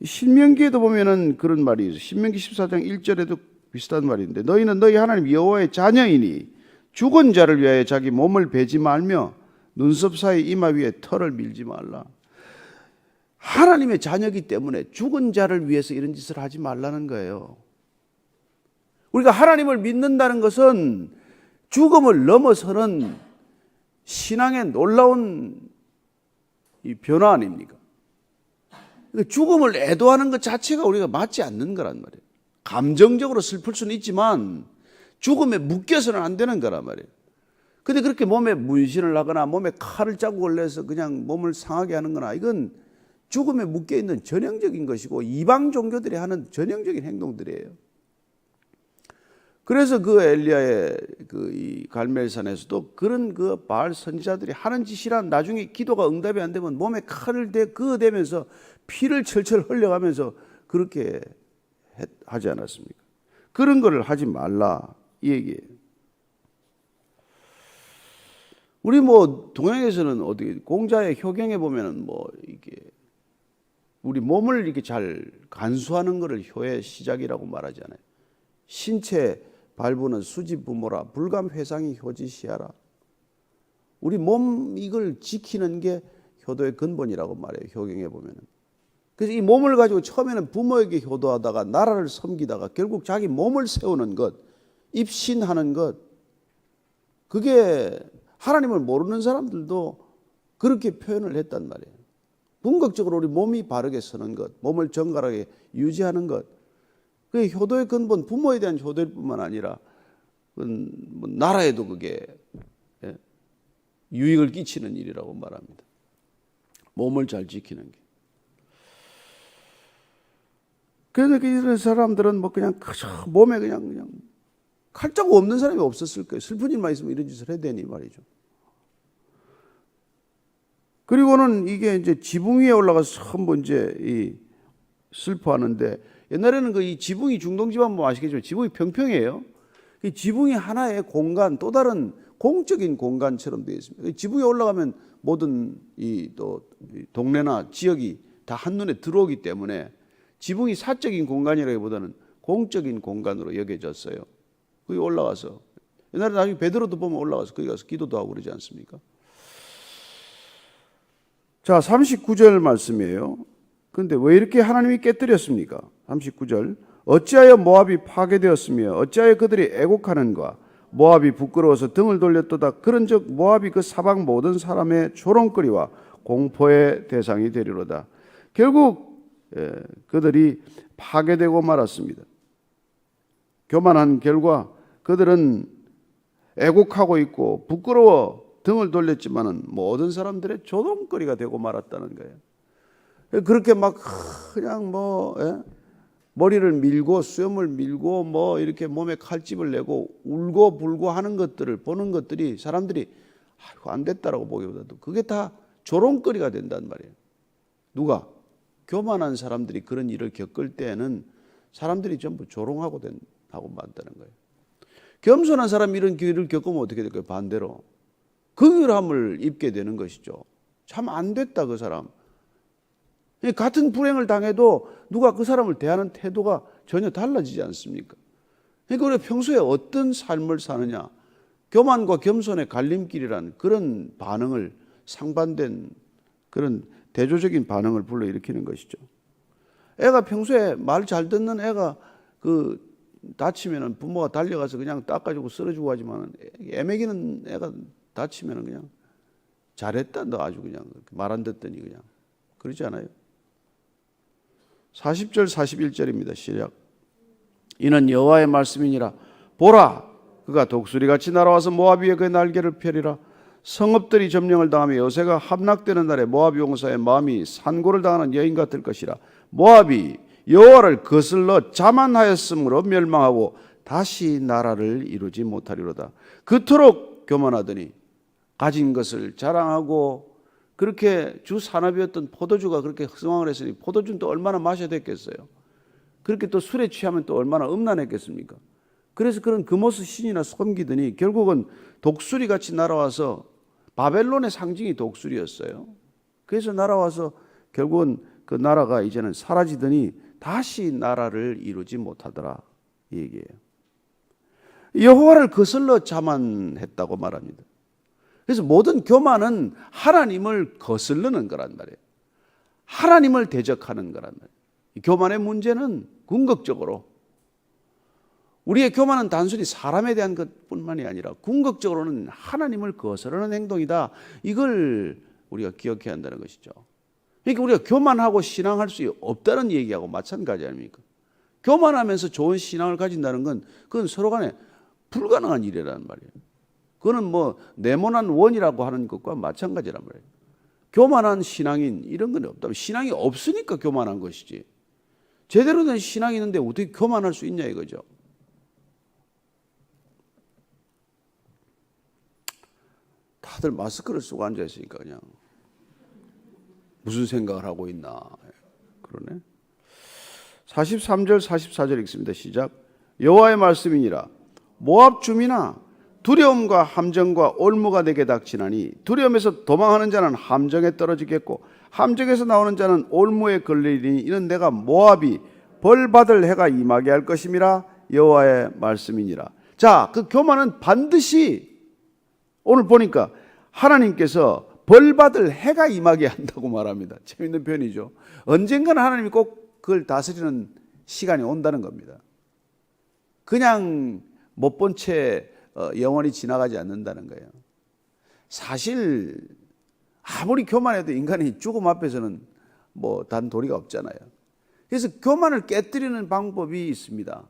신명기에도 보면은 그런 말이 있어요. 신명기 14장 1절에도 비슷한 말인데 너희는 너희 하나님 여호와의 자녀이니 죽은 자를 위하여 자기 몸을 베지 말며 눈썹 사이 이마 위에 털을 밀지 말라. 하나님의 자녀이기 때문에 죽은 자를 위해서 이런 짓을 하지 말라는 거예요. 우리가 하나님을 믿는다는 것은 죽음을 넘어서는 신앙의 놀라운 이 변화 아닙니까? 죽음을 애도하는 것 자체가 우리가 맞지 않는 거란 말이에요. 감정적으로 슬플 수는 있지만 죽음에 묶여서는 안 되는 거란 말이에요. 근데 그렇게 몸에 문신을 하거나 몸에 칼을 자국을 내서 그냥 몸을 상하게 하는 거나 이건 죽음에 묶여있는 전형적인 것이고 이방 종교들이 하는 전형적인 행동들이에요. 그래서 그 엘리야의 이 갈멜산에서도 그런 그 바알 선지자들이 하는 짓이란 나중에 기도가 응답이 안 되면 몸에 칼을 그어대면서 피를 철철 흘려가면서 그렇게 하지 않았습니까? 그런 거를 하지 말라 이 얘기예요. 우리 뭐 동양에서는 어떻게 공자의 효경에 보면은 뭐 이게 우리 몸을 이렇게 잘 간수하는 것을 효의 시작이라고 말하잖아요. 신체 발부는 수지부모라 불감회상이 효지시하라. 우리 몸 이걸 지키는 게 효도의 근본이라고 말해요. 효경에 보면은. 그래서 이 몸을 가지고 처음에는 부모에게 효도하다가 나라를 섬기다가 결국 자기 몸을 세우는 것, 입신하는 것, 그게 하나님을 모르는 사람들도 그렇게 표현을 했단 말이에요. 궁극적으로 우리 몸이 바르게 서는 것, 몸을 정갈하게 유지하는 것, 그게 효도의 근본, 부모에 대한 효도일 뿐만 아니라 나라에도 그게 유익을 끼치는 일이라고 말합니다. 몸을 잘 지키는 게. 그래서 이런 사람들은 뭐 그냥 몸에 그냥 칼자국 없는 사람이 없었을 거예요. 슬픈 일만 있으면 이런 짓을 해야 되니 말이죠. 그리고는 이게 이제 지붕 위에 올라가서 전부 이제 슬퍼하는데, 옛날에는 그 이 지붕이 중동지방 뭐 아시겠지만 지붕이 평평해요. 이 지붕이 하나의 공간, 또 다른 공적인 공간처럼 되어 있습니다. 지붕에 올라가면 모든 또 동네나 지역이 다 한눈에 들어오기 때문에 지붕이 사적인 공간이라기보다는 공적인 공간으로 여겨졌어요. 거기 올라가서 옛날에 나중에 베드로도 보면 올라가서 거기 가서 기도도 하고 그러지 않습니까? 자, 39절 말씀이에요. 그런데 왜 이렇게 하나님이 깨뜨렸습니까? 39절. 어찌하여 모압이 파괴되었으며 어찌하여 그들이 애곡하는가? 모압이 부끄러워서 등을 돌렸도다. 그런즉 모압이 그 사방 모든 사람의 조롱거리와 공포의 대상이 되리로다. 결국 그들이 파괴되고 말았습니다. 교만한 결과 그들은 애곡하고 있고 부끄러워 등을 돌렸지만은 모든 사람들의 조롱거리가 되고 말았다는 거예요. 그렇게 막 그냥 머리를 밀고 수염을 밀고 뭐 이렇게 몸에 칼집을 내고 울고 불고 하는 것들을 보는 것들이 사람들이 아이고 안 됐다라고 보기보다도 그게 다 조롱거리가 된단 말이에요. 누가? 교만한 사람들이 그런 일을 겪을 때에는 사람들이 전부 조롱하고 만다는 거예요. 겸손한 사람이 이런 일을 겪으면 어떻게 될까요? 반대로 긍휼함을 입게 되는 것이죠. 참 안 됐다 그 사람. 같은 불행을 당해도 누가 그 사람을 대하는 태도가 전혀 달라지지 않습니까? 그러니까 우리가 평소에 어떤 삶을 사느냐, 교만과 겸손의 갈림길이라는 그런 반응을 상반된 그런 대조적인 반응을 불러일으키는 것이죠. 애가 평소에 말 잘 듣는 애가 다치면은 부모가 달려가서 그냥 닦아주고 쓸어주고 하지만 애 먹이는 애가 다치면은 그냥 잘했다 너 아주 그냥 말 안 듣더니 그냥 그러지 않아요? 40절 41절입니다. 시작. 이는 여호와의 말씀이니라. 보라 그가 독수리같이 날아와서 모압 위에 그의 날개를 펴리라. 성읍들이 점령을 당하며 요새가 함락되는 날에 모압 용사의 마음이 산고를 당하는 여인 같을 것이라. 모압이 여호와를 거슬러 자만하였으므로 멸망하고 다시 나라를 이루지 못하리로다. 그토록 교만하더니 가진 것을 자랑하고 그렇게 주 산업이었던 포도주가 그렇게 흥황을 했으니 포도주는 또 얼마나 마셔야 됐겠어요. 그렇게 또 술에 취하면 또 얼마나 음란했겠습니까? 그래서 그런 금오스 신이나 섬기더니 결국은 독수리같이 날아와서 바벨론의 상징이 독수리였어요. 그래서 날아와서 결국은 그 나라가 이제는 사라지더니 다시 나라를 이루지 못하더라 이 얘기예요. 여호와를 거슬러 자만했다고 말합니다. 그래서 모든 교만은 하나님을 거슬르는 거란 말이에요. 하나님을 대적하는 거란 말이에요. 교만의 문제는 궁극적으로 우리의 교만은 단순히 사람에 대한 것뿐만이 아니라 궁극적으로는 하나님을 거스르는 행동이다. 이걸 우리가 기억해야 한다는 것이죠. 그러니까 우리가 교만하고 신앙할 수 없다는 얘기하고 마찬가지 아닙니까? 교만하면서 좋은 신앙을 가진다는 건 그건 서로 간에 불가능한 일이라는 말이에요. 그거는 뭐 네모난 원이라고 하는 것과 마찬가지란 말이에요. 교만한 신앙인 이런 건 없다. 신앙이 없으니까 교만한 것이지. 제대로 된 신앙이 있는데 어떻게 교만할 수 있냐 이거죠. 다들 마스크를 쓰고 앉아 있으니까 그냥 무슨 생각을 하고 있나. 그러네. 43절 44절 읽습니다. 시작. 여호와의 말씀이니라. 모압 주민아, 두려움과 함정과 올무가 내게 닥치나니 두려움에서 도망하는 자는 함정에 떨어지겠고 함정에서 나오는 자는 올무에 걸리리니 이는 내가 모압이 벌받을 해가 임하게 할 것임이라. 여호와의 말씀이니라. 자, 그 교만은 반드시 오늘 보니까 하나님께서 벌받을 해가 임하게 한다고 말합니다. 재밌는 표현이죠. 언젠가는 하나님이 꼭 그걸 다스리는 시간이 온다는 겁니다. 그냥 못 본 채 영원히 지나가지 않는다는 거예요. 사실 아무리 교만해도 인간이 죽음 앞에서는 뭐 단도리가 없잖아요. 그래서 교만을 깨뜨리는 방법이 있습니다.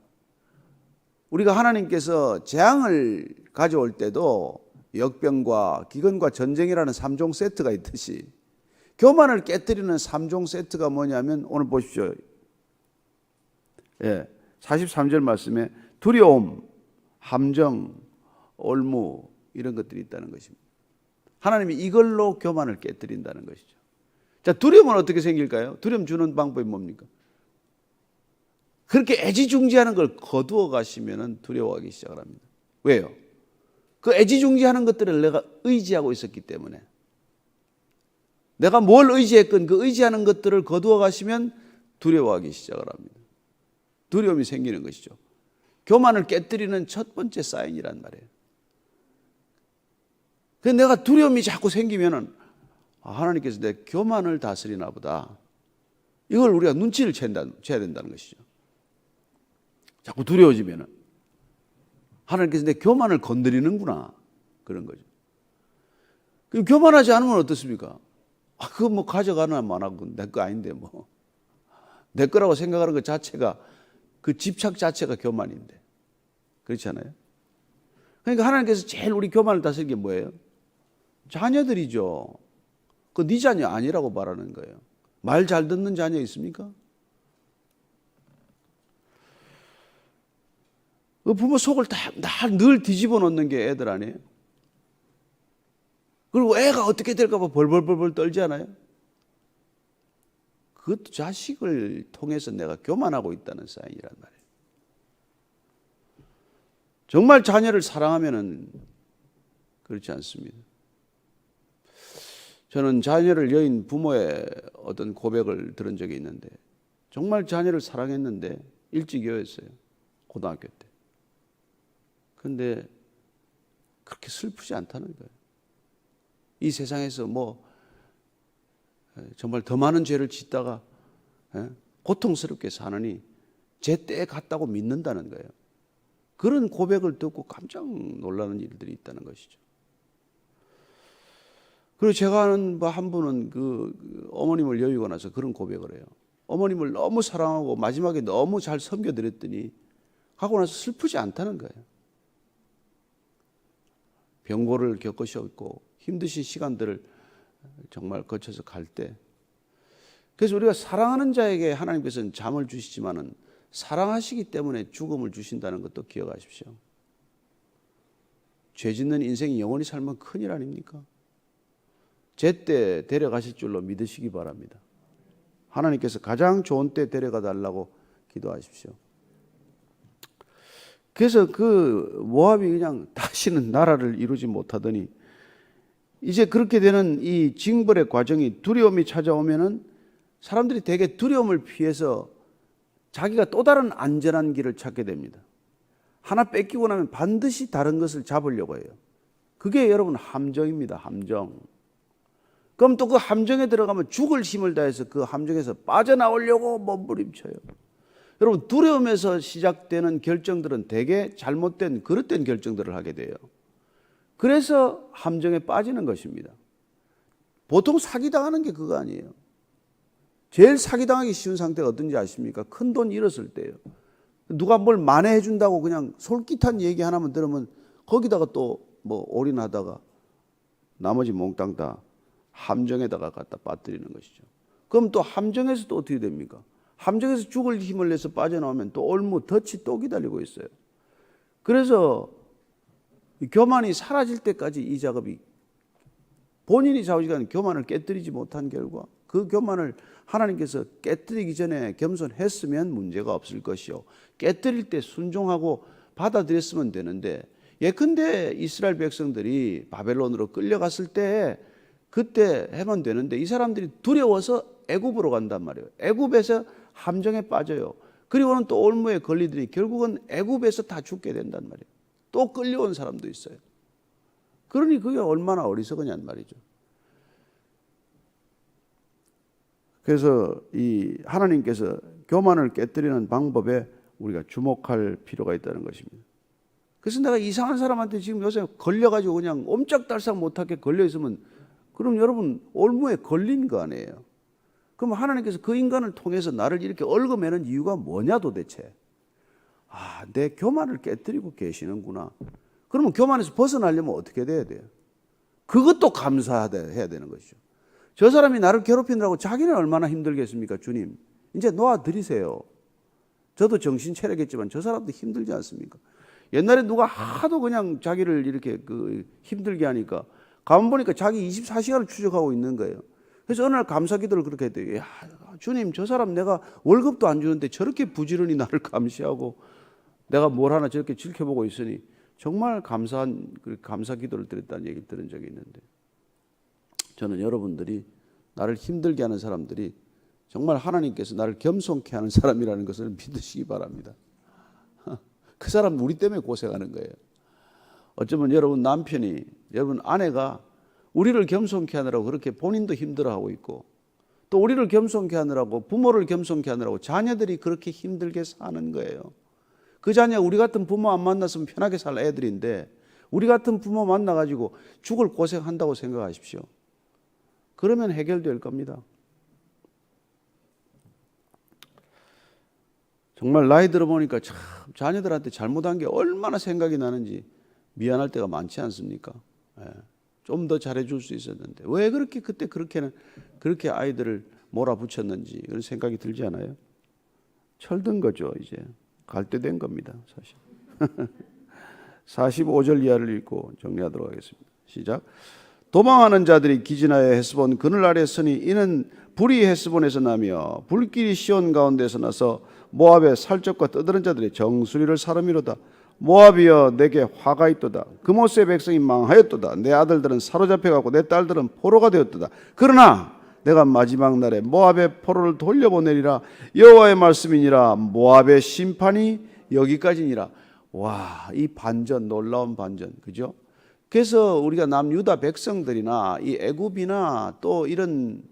우리가 하나님께서 재앙을 가져올 때도 역병과 기근과 전쟁이라는 3종 세트가 있듯이 교만을 깨뜨리는 3종 세트가 뭐냐면 오늘 보십시오. 43절 말씀에 두려움, 함정, 올무 이런 것들이 있다는 것입니다. 하나님이 이걸로 교만을 깨뜨린다는 것이죠. 자, 두려움은 어떻게 생길까요? 두려움 주는 방법이 뭡니까? 그렇게 애지중지하는 걸 거두어 가시면 두려워하기 시작을 합니다. 왜요? 그 애지중지하는 것들을 내가 의지하고 있었기 때문에 내가 뭘 의지했건 그 의지하는 것들을 거두어 가시면 두려워하기 시작을 합니다. 두려움이 생기는 것이죠. 교만을 깨뜨리는 첫 번째 사인이란 말이에요. 그래서 내가 두려움이 자꾸 생기면은 하나님께서 내 교만을 다스리나 보다. 이걸 우리가 눈치를 채야 된다는 것이죠. 자꾸 두려워지면은 하나님께서 내 교만을 건드리는구나. 그런 거죠. 그럼 교만하지 않으면 어떻습니까? 그거 뭐 가져가나 마나고 내 거 아닌데 뭐. 내 거라고 생각하는 것 자체가 그 집착 자체가 교만인데. 그렇지 않아요? 그러니까 하나님께서 제일 우리 교만을 다스리는 게 뭐예요? 자녀들이죠. 그 네 자녀 아니라고 말하는 거예요. 말 잘 듣는 자녀 있습니까? 그 부모 속을 늘 뒤집어 놓는 게 애들 아니에요? 그리고 애가 어떻게 될까 봐 벌벌벌 떨지 않아요? 그것도 자식을 통해서 내가 교만하고 있다는 사인이란 말이에요. 정말 자녀를 사랑하면은 그렇지 않습니다. 저는 자녀를 여인 부모의 어떤 고백을 들은 적이 있는데 정말 자녀를 사랑했는데 일찍 여였어요. 고등학교 때. 그런데 그렇게 슬프지 않다는 거예요. 이 세상에서 뭐 정말 더 많은 죄를 짓다가 고통스럽게 사느니 제 때에 갔다고 믿는다는 거예요. 그런 고백을 듣고 깜짝 놀라는 일들이 있다는 것이죠. 그리고 제가 아는 한 분은 그 어머님을 여의고 나서 그런 고백을 해요. 어머님을 너무 사랑하고 마지막에 너무 잘 섬겨드렸더니 하고 나서 슬프지 않다는 거예요. 병고를 겪으셨고 힘드신 시간들을 정말 거쳐서 갈 때. 그래서 우리가 사랑하는 자에게 하나님께서는 잠을 주시지만은 사랑하시기 때문에 죽음을 주신다는 것도 기억하십시오. 죄 짓는 인생이 영원히 살면 큰일 아닙니까? 제때 데려가실 줄로 믿으시기 바랍니다. 하나님께서 가장 좋은 때 데려가 달라고 기도하십시오. 그래서 그 모압이 그냥 다시는 나라를 이루지 못하더니 이제 그렇게 되는 이 징벌의 과정이 두려움이 찾아오면은 사람들이 되게 두려움을 피해서 자기가 또 다른 안전한 길을 찾게 됩니다. 하나 뺏기고 나면 반드시 다른 것을 잡으려고 해요. 그게 여러분 함정입니다. 함정. 그럼 또 그 함정에 들어가면 죽을 힘을 다해서 그 함정에서 빠져나오려고 몸부림쳐요. 여러분 두려움에서 시작되는 결정들은 되게 잘못된 그릇된 결정들을 하게 돼요. 그래서 함정에 빠지는 것입니다. 보통 사기당하는 게 그거 아니에요. 제일 사기당하기 쉬운 상태가 어떤지 아십니까? 큰 돈 잃었을 때예요. 누가 뭘 만회해 준다고 그냥 솔깃한 얘기 하나만 들으면 거기다가 또 뭐 올인하다가 나머지 몽땅 다 함정에다가 갖다 빠뜨리는 것이죠. 그럼 또 함정에서 또 어떻게 됩니까? 함정에서 죽을 힘을 내서 빠져나오면 또 올무, 덫이 또 기다리고 있어요. 그래서 교만이 사라질 때까지 이 작업이 본인이 좌우지간 교만을 깨뜨리지 못한 결과 그 교만을 하나님께서 깨뜨리기 전에 겸손했으면 문제가 없을 것이요. 깨뜨릴 때 순종하고 받아들였으면 되는데, 예컨대 이스라엘 백성들이 바벨론으로 끌려갔을 때 그때 하면 되는데 이 사람들이 두려워서 애굽으로 간단 말이에요. 애굽에서 함정에 빠져요. 그리고는 또 올무에 걸리더니 결국은 애굽에서 다 죽게 된단 말이에요. 또 끌려온 사람도 있어요. 그러니 그게 얼마나 어리석으냔 말이죠. 그래서 이 하나님께서 교만을 깨뜨리는 방법에 우리가 주목할 필요가 있다는 것입니다. 그래서 내가 이상한 사람한테 지금 요새 걸려가지고 그냥 옴짝달싹 못하게 걸려있으면 그럼 여러분 올무에 걸린 거 아니에요. 그럼 하나님께서 그 인간을 통해서 나를 이렇게 얽어매는 이유가 뭐냐 도대체. 아, 내 교만을 깨뜨리고 계시는구나. 그러면 교만에서 벗어나려면 어떻게 돼야 돼요? 그것도 감사해야 되는 것이죠. 저 사람이 나를 괴롭히느라고 자기는 얼마나 힘들겠습니까? 주님, 이제 놓아드리세요. 저도 정신 차리겠지만 저 사람도 힘들지 않습니까? 옛날에 누가 하도 그냥 자기를 이렇게 힘들게 하니까 가만 보니까 자기 24시간을 추적하고 있는 거예요. 그래서 어느 날 감사 기도를 그렇게 했대요. 야, 주님, 저 사람 내가 월급도 안 주는데 저렇게 부지런히 나를 감시하고 내가 뭘 하나 저렇게 지켜보고 있으니 정말 감사한 감사 기도를 드렸다는 얘기를 들은 적이 있는데, 저는 여러분들이 나를 힘들게 하는 사람들이 정말 하나님께서 나를 겸손케 하는 사람이라는 것을 믿으시기 바랍니다. 그 사람 우리 때문에 고생하는 거예요. 어쩌면 여러분 남편이, 여러분 아내가 우리를 겸손케 하느라고 그렇게 본인도 힘들어하고 있고, 또 우리를 겸손케 하느라고, 부모를 겸손케 하느라고 자녀들이 그렇게 힘들게 사는 거예요. 그 자녀가 우리 같은 부모 안 만났으면 편하게 살 애들인데 우리 같은 부모 만나가지고 죽을 고생한다고 생각하십시오. 그러면 해결될 겁니다. 정말 나이 들어보니까 참 자녀들한테 잘못한 게 얼마나 생각이 나는지 미안할 때가 많지 않습니까? 좀 더 잘해줄 수 있었는데 왜 그렇게 그때 그렇게 아이들을 몰아붙였는지 그런 생각이 들지 않아요? 철든 거죠. 이제 갈 때 된 겁니다. 사실 45절 이하를 읽고 정리하도록 하겠습니다. 시작. 도망하는 자들이 기진하여 헤스본 그늘 아래 서니 이는 불이 헤스본에서 나며 불길이 시온 가운데서 나서 모압의 살적과 떠드는 자들의 정수리를 사르미로다. 모압이여 내게 화가 있도다. 그모스의 백성이 망하였도다. 내 아들들은 사로잡혀가고 내 딸들은 포로가 되었도다. 그러나 내가 마지막 날에 모압의 포로를 돌려보내리라. 여호와의 말씀이니라. 모압의 심판이 여기까지니라. 와, 이 반전, 놀라운 반전, 그죠? 그래서 우리가 남유다 백성들이나 이 애굽이나 또 이런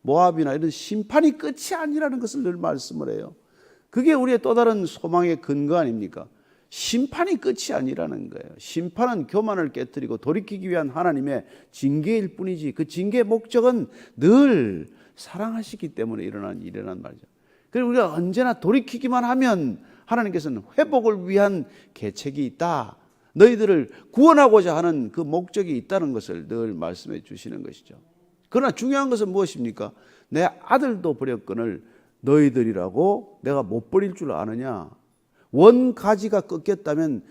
모압이나 이런 심판이 끝이 아니라는 것을 늘 말씀을 해요. 그게 우리의 또 다른 소망의 근거 아닙니까? 심판이 끝이 아니라는 거예요. 심판은 교만을 깨뜨리고 돌이키기 위한 하나님의 징계일 뿐이지 그 징계의 목적은 늘 사랑하시기 때문에 일어난 일이란 말이죠. 그리고 우리가 언제나 돌이키기만 하면 하나님께서는 회복을 위한 계책이 있다. 너희들을 구원하고자 하는 그 목적이 있다는 것을 늘 말씀해 주시는 것이죠. 그러나 중요한 것은 무엇입니까? 내 아들도 버렸거늘 너희들이라고 내가 못 버릴 줄 아느냐? 원 가지가 꺾였다면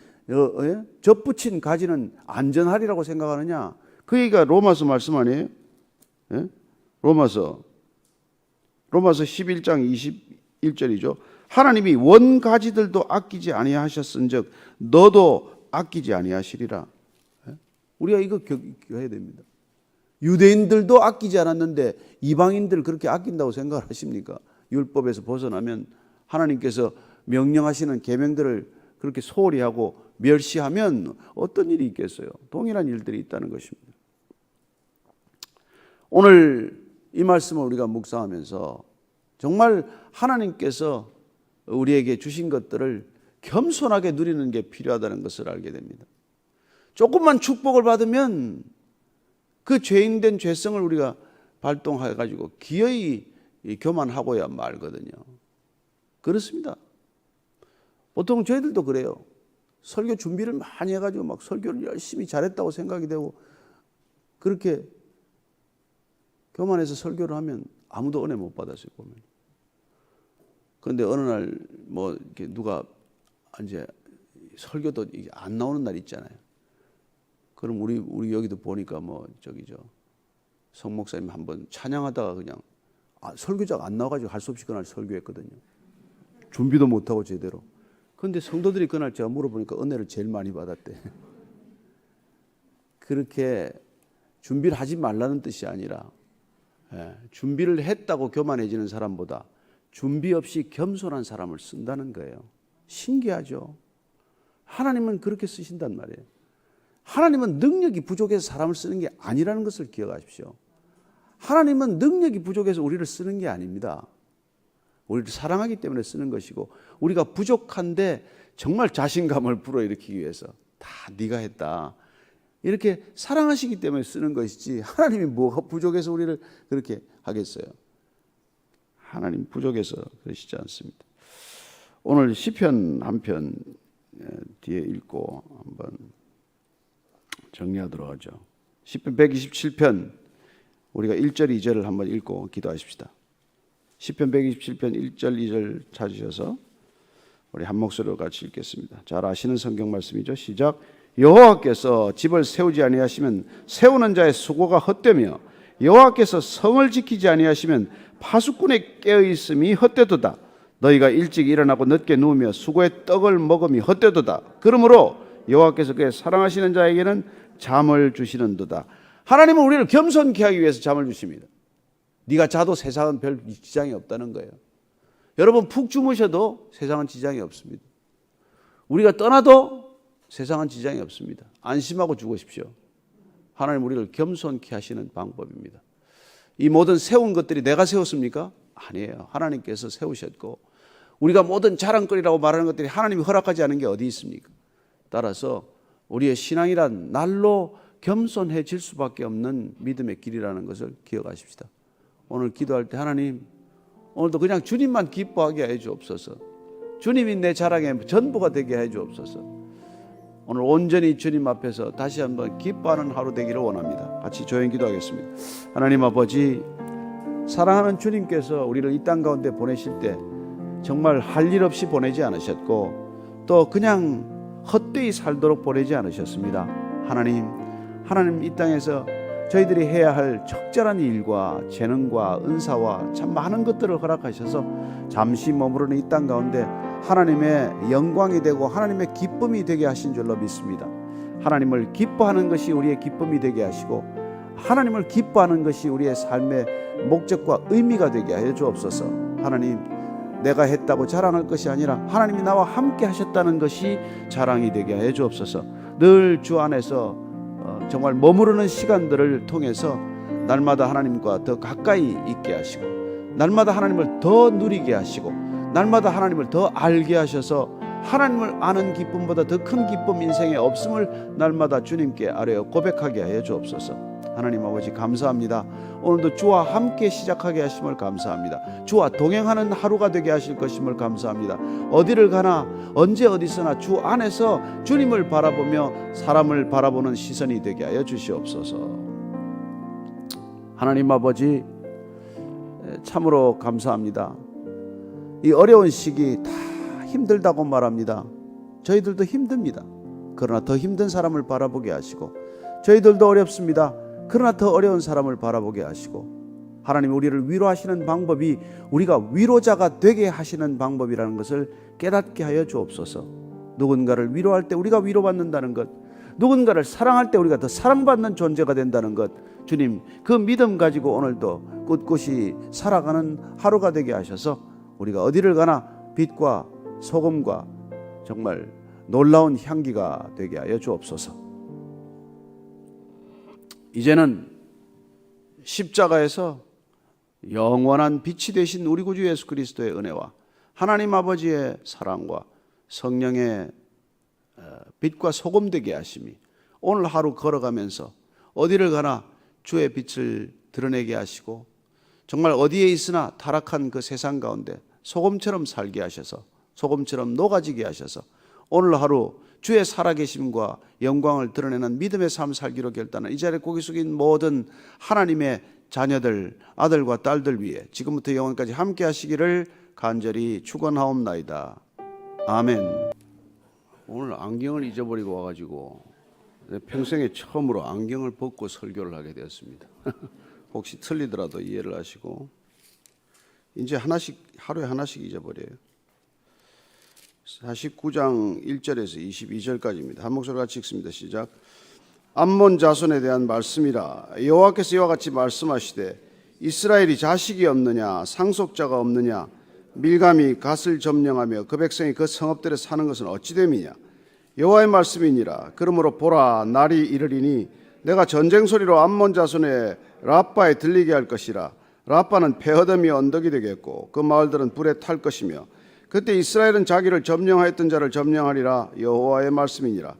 접붙인 가지는 안전하리라고 생각하느냐? 그 얘기가 로마서 말씀 아니에요? 로마서 11장 21절이죠. 하나님이 원 가지들도 아끼지 아니하셨은즉 너도 아끼지 아니하시리라. 우리가 이거 기억해야 됩니다. 유대인들도 아끼지 않았는데 이방인들 그렇게 아낀다고 생각을 하십니까? 율법에서 벗어나면 하나님께서 명령하시는 계명들을 그렇게 소홀히 하고 멸시하면 어떤 일이 있겠어요? 동일한 일들이 있다는 것입니다. 오늘 이 말씀을 우리가 묵상하면서 정말 하나님께서 우리에게 주신 것들을 겸손하게 누리는 게 필요하다는 것을 알게 됩니다. 조금만 축복을 받으면 그 죄인된 죄성을 우리가 발동해가지고 기어이 교만하고야 말거든요. 그렇습니다. 보통 저희들도 그래요. 설교 준비를 많이 해가지고 막 설교를 열심히 잘했다고 생각이 되고 그렇게 교만해서 설교를 하면 아무도 은혜 못 받았어요, 보면. 그런데 어느 날 뭐 이렇게 누가 이제 설교도 안 나오는 날 있잖아요. 그럼 우리 여기도 보니까 뭐 성 목사님 한번 찬양하다가 그냥 설교자가 안 나와가지고 할 수 없이 그날 설교했거든요. 준비도 못하고 제대로. 그런데 성도들이 그날 제가 물어보니까 은혜를 제일 많이 받았대. 그렇게 준비를 하지 말라는 뜻이 아니라 준비를 했다고 교만해지는 사람보다 준비 없이 겸손한 사람을 쓴다는 거예요. 신기하죠? 하나님은 그렇게 쓰신단 말이에요. 하나님은 능력이 부족해서 사람을 쓰는 게 아니라는 것을 기억하십시오. 하나님은 능력이 부족해서 우리를 쓰는 게 아닙니다. 우리를 사랑하기 때문에 쓰는 것이고, 우리가 부족한데 정말 자신감을 불어일으키기 위해서 다 네가 했다, 이렇게 사랑하시기 때문에 쓰는 것이지, 하나님이 뭐가 부족해서 우리를 그렇게 하겠어요? 하나님 부족해서 그러시지 않습니다. 오늘 시편 한 편 뒤에 읽고 한번 정리하도록 하죠. 시편 127편 우리가 1절 2절을 한번 읽고 기도하십시다. 시편 127편 1절 2절 찾으셔서 우리 한 목소리로 같이 읽겠습니다. 잘 아시는 성경 말씀이죠. 시작. 여호와께서 집을 세우지 아니하시면 세우는 자의 수고가 헛되며 여호와께서 성을 지키지 아니하시면 파수꾼의 깨어있음이 헛되도다. 너희가 일찍 일어나고 늦게 누우며 수고의 떡을 먹음이 헛되도다. 그러므로 여호와께서 그의 사랑하시는 자에게는 잠을 주시는도다. 하나님은 우리를 겸손케 하기 위해서 잠을 주십니다. 네가 자도 세상은 별 지장이 없다는 거예요. 여러분 푹 주무셔도 세상은 지장이 없습니다. 우리가 떠나도 세상은 지장이 없습니다. 안심하고 죽으십시오. 하나님 우리를 겸손케 하시는 방법입니다. 이 모든 세운 것들이 내가 세웠습니까? 아니에요. 하나님께서 세우셨고, 우리가 모든 자랑거리라고 말하는 것들이 하나님이 허락하지 않은 게 어디 있습니까? 따라서 우리의 신앙이란 날로 겸손해질 수밖에 없는 믿음의 길이라는 것을 기억하십시다. 오늘 기도할 때 하나님, 오늘도 그냥 주님만 기뻐하게 해 주옵소서. 주님이 내 자랑의 전부가 되게 해 주옵소서. 오늘 온전히 주님 앞에서 다시 한번 기뻐하는 하루 되기를 원합니다. 같이 조용히 기도하겠습니다. 하나님 아버지, 사랑하는 주님께서 우리를 이 땅 가운데 보내실 때 정말 할 일 없이 보내지 않으셨고, 또 그냥 헛되이 살도록 보내지 않으셨습니다. 하나님 이 땅에서 저희들이 해야 할 적절한 일과 재능과 은사와 참 많은 것들을 허락하셔서 잠시 머무르는 이 땅 가운데 하나님의 영광이 되고 하나님의 기쁨이 되게 하신 줄로 믿습니다. 하나님을 기뻐하는 것이 우리의 기쁨이 되게 하시고, 하나님을 기뻐하는 것이 우리의 삶의 목적과 의미가 되게 하여 주옵소서. 하나님, 내가 했다고 자랑할 것이 아니라 하나님이 나와 함께 하셨다는 것이 자랑이 되게 하여 주옵소서. 늘 주 안에서 정말 머무르는 시간들을 통해서 날마다 하나님과 더 가까이 있게 하시고, 날마다 하나님을 더 누리게 하시고, 날마다 하나님을 더 알게 하셔서 하나님을 아는 기쁨보다 더 큰 기쁨 인생에 없음을 날마다 주님께 아뢰어 고백하게 하여 주옵소서. 하나님 아버지 감사합니다. 오늘도 주와 함께 시작하게 하심을 감사합니다. 주와 동행하는 하루가 되게 하실 것임을 감사합니다. 어디를 가나 언제 어디서나 주 안에서 주님을 바라보며 사람을 바라보는 시선이 되게 하여 주시옵소서. 하나님 아버지 참으로 감사합니다. 이 어려운 시기 다 힘들다고 말합니다. 저희들도 힘듭니다. 그러나 더 힘든 사람을 바라보게 하시고, 저희들도 어렵습니다. 그러나 더 어려운 사람을 바라보게 하시고, 하나님 우리를 위로하시는 방법이 우리가 위로자가 되게 하시는 방법이라는 것을 깨닫게 하여 주옵소서. 누군가를 위로할 때 우리가 위로받는다는 것, 누군가를 사랑할 때 우리가 더 사랑받는 존재가 된다는 것, 주님 그 믿음 가지고 오늘도 꿋꿋이 살아가는 하루가 되게 하셔서 우리가 어디를 가나 빛과 소금과 정말 놀라운 향기가 되게 하여 주옵소서. 이제는 십자가에서 영원한 빛이 되신 우리 구주 예수 그리스도의 은혜와 하나님 아버지의 사랑과 성령의 빛과 소금 되게 하심이 오늘 하루 걸어가면서 어디를 가나 주의 빛을 드러내게 하시고, 정말 어디에 있으나 타락한 그 세상 가운데 소금처럼 살게 하셔서, 소금처럼 녹아지게 하셔서 오늘 하루 주의 살아계심과 영광을 드러내는 믿음의 삶 살기로 결단한 이 자리에 고개 숙인 모든 하나님의 자녀들, 아들과 딸들 위해 지금부터 영원까지 함께 하시기를 간절히 축원하옵나이다. 아멘. 오늘 안경을 잊어버리고 와가지고 평생에 처음으로 안경을 벗고 설교를 하게 되었습니다. 혹시 틀리더라도 이해를 하시고. 이제 하루에 하나씩 잊어버려요. 49장 1절에서 22절까지입니다. 한 목소리 같이 읽습니다. 시작. 암몬 자손에 대한 말씀이라. 여호와께서 이와 같이 말씀하시되 이스라엘이 자식이 없느냐 상속자가 없느냐 밀감이 갓을 점령하며 그 백성이 그 성읍들에 사는 것은 어찌 됨이냐. 여호와의 말씀이니라. 그러므로 보라 날이 이르리니 내가 전쟁 소리로 암몬 자손의 라빠에 들리게 할 것이라. 라빠는 폐허덤이 언덕이 되겠고 그 마을들은 불에 탈 것이며 그때 이스라엘은 자기를 점령하였던 자를 점령하리라. 여호와의 말씀이니라.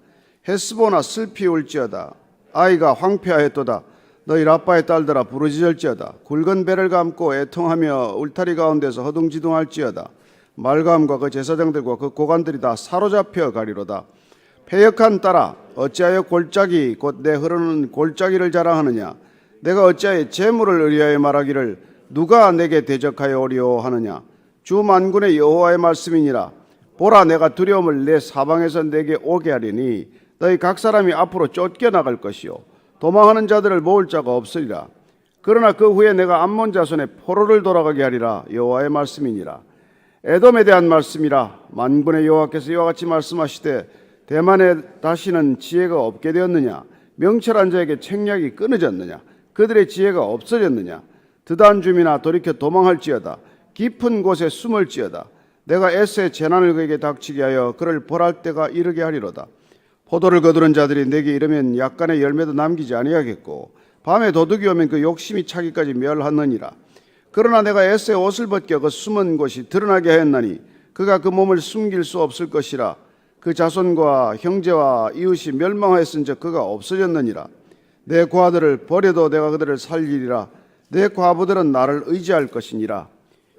헤스보나 슬피 울지어다. 아이가 황폐하였도다. 너희 라빠의 딸들아 부르짖을지어다. 굵은 배를 감고 애통하며 울타리 가운데서 허둥지둥할지어다. 말감과 그 제사장들과 그 고관들이 다 사로잡혀 가리로다. 패역한 딸아 어찌하여 골짜기 곧 내 흐르는 골짜기를 자랑하느냐. 내가 어찌하여 재물을 의리하여 말하기를 누가 내게 대적하여 오리오 하느냐. 주 만군의 여호와의 말씀이니라. 보라 내가 두려움을 내 사방에서 내게 오게 하리니 너희 각 사람이 앞으로 쫓겨나갈 것이요 도망하는 자들을 모을 자가 없으리라. 그러나 그 후에 내가 암몬 자손의 포로를 돌아가게 하리라. 여호와의 말씀이니라. 에돔에 대한 말씀이라. 만군의 여호와께서 이와 같이 말씀하시되 대만에 다시는 지혜가 없게 되었느냐. 명철한 자에게 책략이 끊어졌느냐. 그들의 지혜가 없어졌느냐. 드단 주민아 돌이켜 도망할지어다. 깊은 곳에 숨을지어다. 내가 애새 재난을 그에게 닥치게 하여 그를 벌할 때가 이르게 하리로다. 포도를 거두는 자들이 내게 이르면 약간의 열매도 남기지 아니하겠고 밤에 도둑이 오면 그 욕심이 차기까지 멸하느니라. 그러나 내가 애새 옷을 벗겨 그 숨은 곳이 드러나게 하였나니 그가 그 몸을 숨길 수 없을 것이라. 그 자손과 형제와 이웃이 멸망하였은즉 그가 없어졌느니라. 내 고아들을 버려도 내가 그들을 살리리라. 내 과부들은 나를 의지할 것이니라.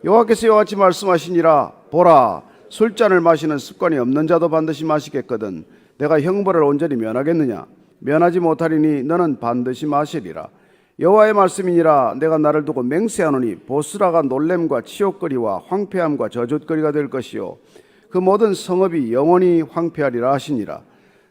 여호와께서 이와 같이 말씀하시니라. 보라 술잔을 마시는 습관이 없는 자도 반드시 마시겠거든 내가 형벌을 온전히 면하겠느냐. 면하지 못하리니 너는 반드시 마시리라. 여호와의 말씀이니라. 내가 나를 두고 맹세하노니 보스라가 놀램과 치욕거리와 황폐함과 저주거리가 될 것이요 그 모든 성읍이 영원히 황폐하리라 하시니라.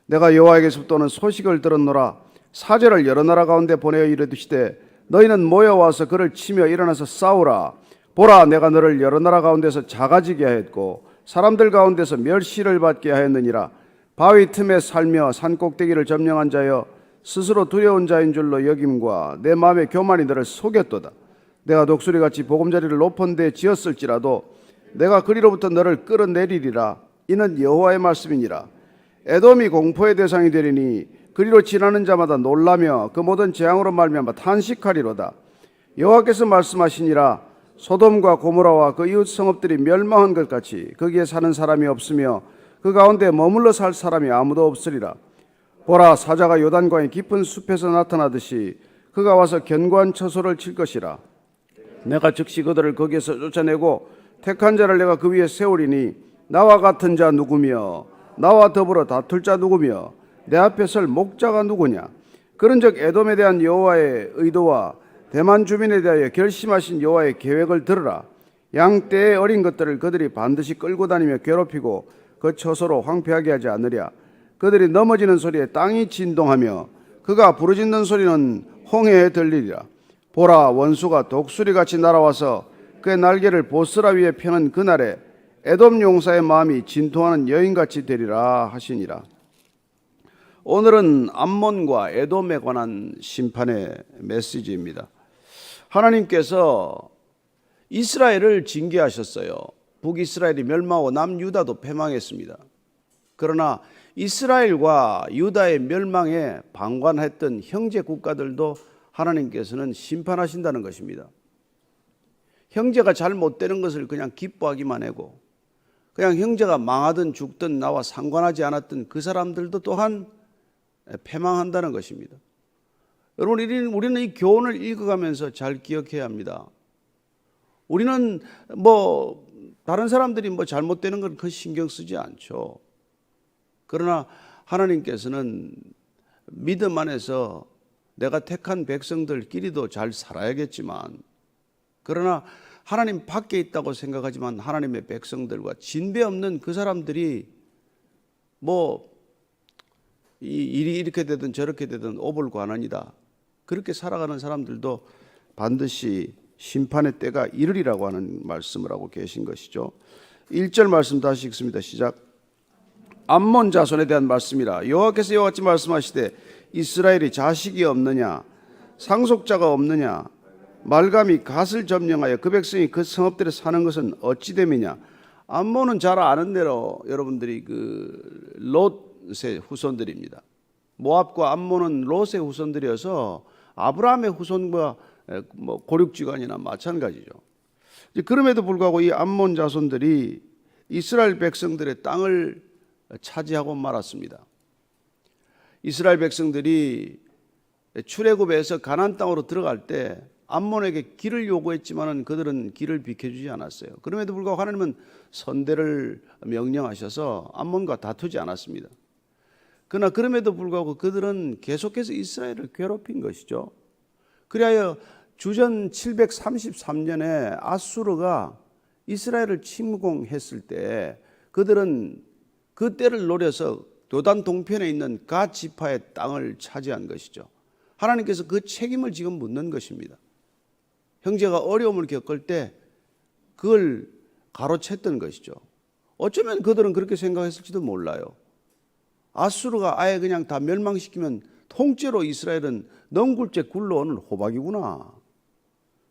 내가 여호와에게서부터는 소식을 들었노라. 사제를 여러 나라 가운데 보내어 이르시되 너희는 모여와서 그를 치며 일어나서 싸우라. 보라 내가 너를 여러 나라 가운데서 작아지게 하였고 사람들 가운데서 멸시를 받게 하였느니라. 바위 틈에 살며 산꼭대기를 점령한 자여 스스로 두려운 자인 줄로 여김과 내 마음의 교만이 너를 속였도다. 내가 독수리같이 보금자리를 높은 데 지었을지라도 내가 그리로부터 너를 끌어내리리라. 이는 여호와의 말씀이니라. 에돔이 공포의 대상이 되리니 그리로 지나는 자마다 놀라며 그 모든 재앙으로 말미암아 탄식하리로다. 여호와께서 말씀하시니라. 소돔과 고모라와 그 이웃 성읍들이 멸망한 것 같이 거기에 사는 사람이 없으며 그 가운데 머물러 살 사람이 아무도 없으리라. 보라 사자가 요단강의 깊은 숲에서 나타나듯이 그가 와서 견고한 처소를 칠 것이라. 내가 즉시 그들을 거기에서 쫓아내고 택한 자를 내가 그 위에 세우리니 나와 같은 자 누구며 나와 더불어 다툴 자 누구며 내 앞에 설 목자가 누구냐. 그런즉 에돔에 대한 여호와의 의도와 대만 주민에 대하여 결심하신 여호와의 계획을 들으라. 양떼의 어린 것들을 그들이 반드시 끌고 다니며 괴롭히고 그 처소로 황폐하게 하지 않으랴. 그들이 넘어지는 소리에 땅이 진동하며 그가 부르짖는 소리는 홍해에 들리리라. 보라 원수가 독수리같이 날아와서 그의 날개를 보스라 위에 펴는 그날에 에돔 용사의 마음이 진통하는 여인같이 되리라 하시니라. 오늘은 암몬과 에돔에 관한 심판의 메시지입니다. 하나님께서 이스라엘을 징계하셨어요. 북이스라엘이 멸망하고 남유다도 패망했습니다. 그러나 이스라엘과 유다의 멸망에 방관했던 형제 국가들도 하나님께서는 심판하신다는 것입니다. 형제가 잘못되는 것을 그냥 기뻐하기만 하고 그냥 형제가 망하든 죽든 나와 상관하지 않았던 그 사람들도 또한 패망한다는 것입니다. 여러분 우리는 이 교훈을 읽어가면서 잘 기억해야 합니다. 우리는 다른 사람들이 잘못되는 건 그 신경 쓰지 않죠. 그러나 하나님께서는 믿음 안에서 내가 택한 백성들끼리도 잘 살아야겠지만 그러나 하나님 밖에 있다고 생각하지만 하나님의 백성들과 진배 없는 그 사람들이 이 일이 이렇게 되든 저렇게 되든 오불관원이다. 그렇게 살아가는 사람들도 반드시 심판의 때가 이르리라고 하는 말씀을 하고 계신 것이죠. 1절 말씀 다시 읽습니다. 시작. 암몬 자손에 대한 말씀이라. 여호와께서 이와 같이 말씀하시되 이스라엘이 자식이 없느냐 상속자가 없느냐 말감이 갓을 점령하여 그 백성이 그 성읍들에 사는 것은 어찌 됨이냐. 암몬은 잘 아는 대로 여러분들이 그 롯의 후손들입니다. 모압과 암몬은 롯의 후손들이어서 아브라함의 후손과 뭐 고륙지간이나 마찬가지죠. 그럼에도 불구하고 이 암몬 자손들이 이스라엘 백성들의 땅을 차지하고 말았습니다. 이스라엘 백성들이 출애굽에서 가나안 땅으로 들어갈 때 암몬에게 길을 요구했지만은 그들은 길을 비켜주지 않았어요. 그럼에도 불구하고 하나님은 선대를 명령하셔서 암몬과 다투지 않았습니다. 그러나 그럼에도 불구하고 그들은 계속해서 이스라엘을 괴롭힌 것이죠. 그리하여 주전 733년에 아수르가 이스라엘을 침공했을 때 그들은 그 때를 노려서 요단 동편에 있는 갓 지파의 땅을 차지한 것이죠. 하나님께서 그 책임을 지금 묻는 것입니다. 형제가 어려움을 겪을 때 그걸 가로챘던 것이죠. 어쩌면 그들은 그렇게 생각했을지도 몰라요. 아수르가 아예 그냥 다 멸망시키면 통째로 이스라엘은 넝굴째 굴러오는 호박이구나,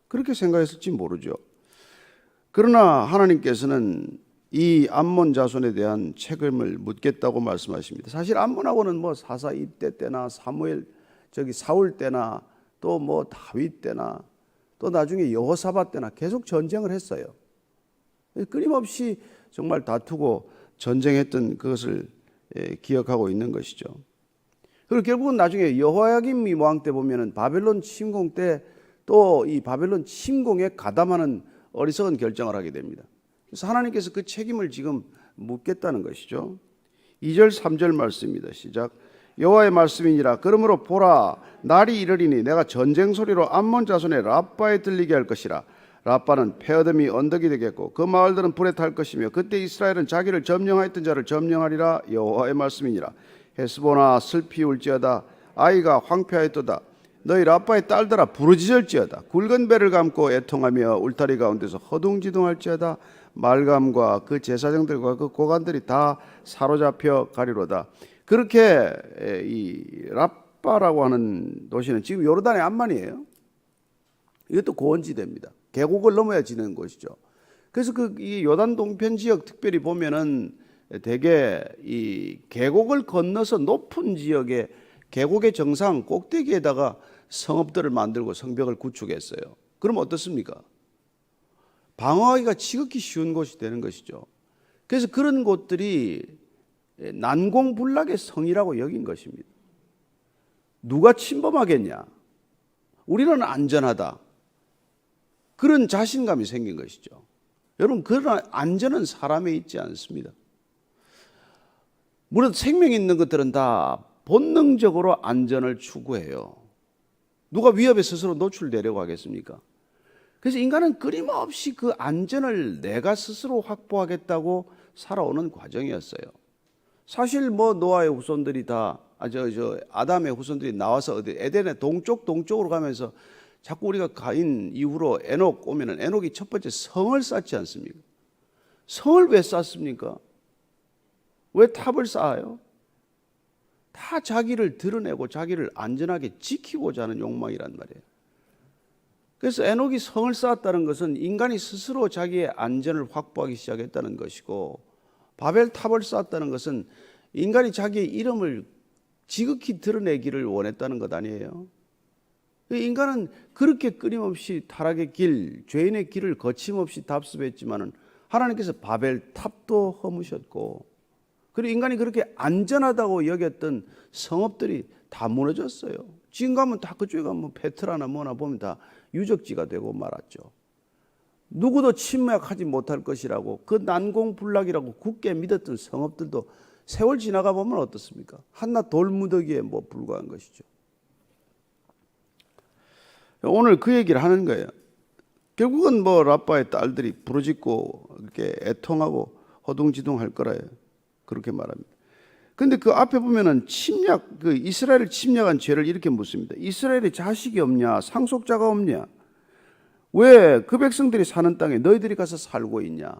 그렇게 생각했을지 모르죠. 그러나 하나님께서는 이 암몬 자손에 대한 책임을 묻겠다고 말씀하십니다. 사실 암몬하고는 뭐 사사 입대 때나 사울 때나 또 뭐 다윗 때나 또 나중에 여호사밧 때나 계속 전쟁을 했어요. 끊임없이 정말 다투고 전쟁했던 그것을 기억하고 있는 것이죠. 그리고 결국은 나중에 여호야김 왕 때 보면은 바벨론 침공 때 또 이 바벨론 침공에 가담하는 어리석은 결정을 하게 됩니다. 그래서 하나님께서 그 책임을 지금 묻겠다는 것이죠. 2절 3절 말씀입니다. 시작. 여호와의 말씀이니라. 그러므로 보라, 날이 이르리니 내가 전쟁 소리로 암몬 자손의 라빠에 들리게 할 것이라. 라빠는 폐허됨이 언덕이 되겠고 그 마을들은 불에 탈 것이며 그때 이스라엘은 자기를 점령하였던 자를 점령하리라. 여호와의 말씀이니라. 헤스보나 슬피 울지어다. 아이가 황폐하였도다. 너희 라빠의 딸들아 부르짖을지어다. 굵은 배를 감고 애통하며 울타리 가운데서 허둥지둥할지어다. 말감과 그 제사장들과 그 고관들이 다 사로잡혀 가리로다. 그렇게 이 라빠라고 하는 도시는 지금 요르단의 암만이에요. 이것도 고원지대입니다. 계곡을 넘어야 지는 곳이죠. 그래서 이 요단 동편 지역 특별히 보면은 대개 이 계곡을 건너서 높은 지역에 계곡의 정상 꼭대기에다가 성읍들을 만들고 성벽을 구축했어요. 그럼 어떻습니까? 방어하기가 지극히 쉬운 곳이 되는 것이죠. 그래서 그런 곳들이 난공불락의 성이라고 여긴 것입니다. 누가 침범하겠냐? 우리는 안전하다. 그런 자신감이 생긴 것이죠. 여러분, 그런 안전은 사람에 있지 않습니다. 물론 생명이 있는 것들은 다 본능적으로 안전을 추구해요. 누가 위협에 스스로 노출되려고 하겠습니까? 그래서 인간은 끊임없이 그 안전을 내가 스스로 확보하겠다고 살아오는 과정이었어요. 사실 뭐 노아의 후손들이 다 아담의 후손들이 나와서 어디 에덴의 동쪽으로 가면서 자꾸 우리가 가인 이후로 에녹 오면은 에녹이 첫 번째 성을 쌓지 않습니까? 성을 왜 쌓습니까? 왜 탑을 쌓아요? 다 자기를 드러내고 자기를 안전하게 지키고자 하는 욕망이란 말이에요. 그래서 에녹이 성을 쌓았다는 것은 인간이 스스로 자기의 안전을 확보하기 시작했다는 것이고, 바벨탑을 쌓았다는 것은 인간이 자기의 이름을 지극히 드러내기를 원했다는 것 아니에요. 인간은 그렇게 끊임없이 타락의 길, 죄인의 길을 거침없이 답습했지만은 하나님께서 바벨탑도 허무셨고, 그리고 인간이 그렇게 안전하다고 여겼던 성읍들이 다 무너졌어요. 지금 가면 다 그쪽에 가면 페트라나 뭐나 보면 다 유적지가 되고 말았죠. 누구도 침략하지 못할 것이라고 그 난공불락이라고 굳게 믿었던 성읍들도 세월 지나가 보면 어떻습니까? 한낱 돌무더기에 뭐 불과한 것이죠. 오늘 그 얘기를 하는 거예요. 결국은 뭐 라빠의 딸들이 부르짖고 이렇게 애통하고 허둥지둥할 거라요. 그렇게 말합니다. 근데 그 앞에 보면은 그 이스라엘을 침략한 죄를 이렇게 묻습니다. 이스라엘에 자식이 없냐? 상속자가 없냐? 왜 그 백성들이 사는 땅에 너희들이 가서 살고 있냐?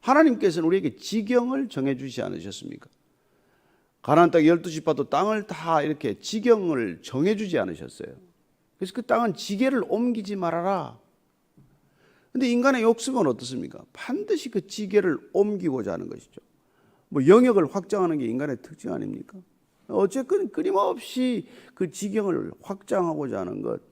하나님께서는 우리에게 지경을 정해주지 않으셨습니까? 가나안 땅 12지파도 땅을 다 이렇게 지경을 정해주지 않으셨어요. 그래서 그 땅은 지게를 옮기지 말아라. 근데 인간의 욕심은 어떻습니까? 반드시 그 지게를 옮기고자 하는 것이죠. 뭐 영역을 확장하는 게 인간의 특징 아닙니까? 어쨌든 끊임없이 그 지경을 확장하고자 하는 것,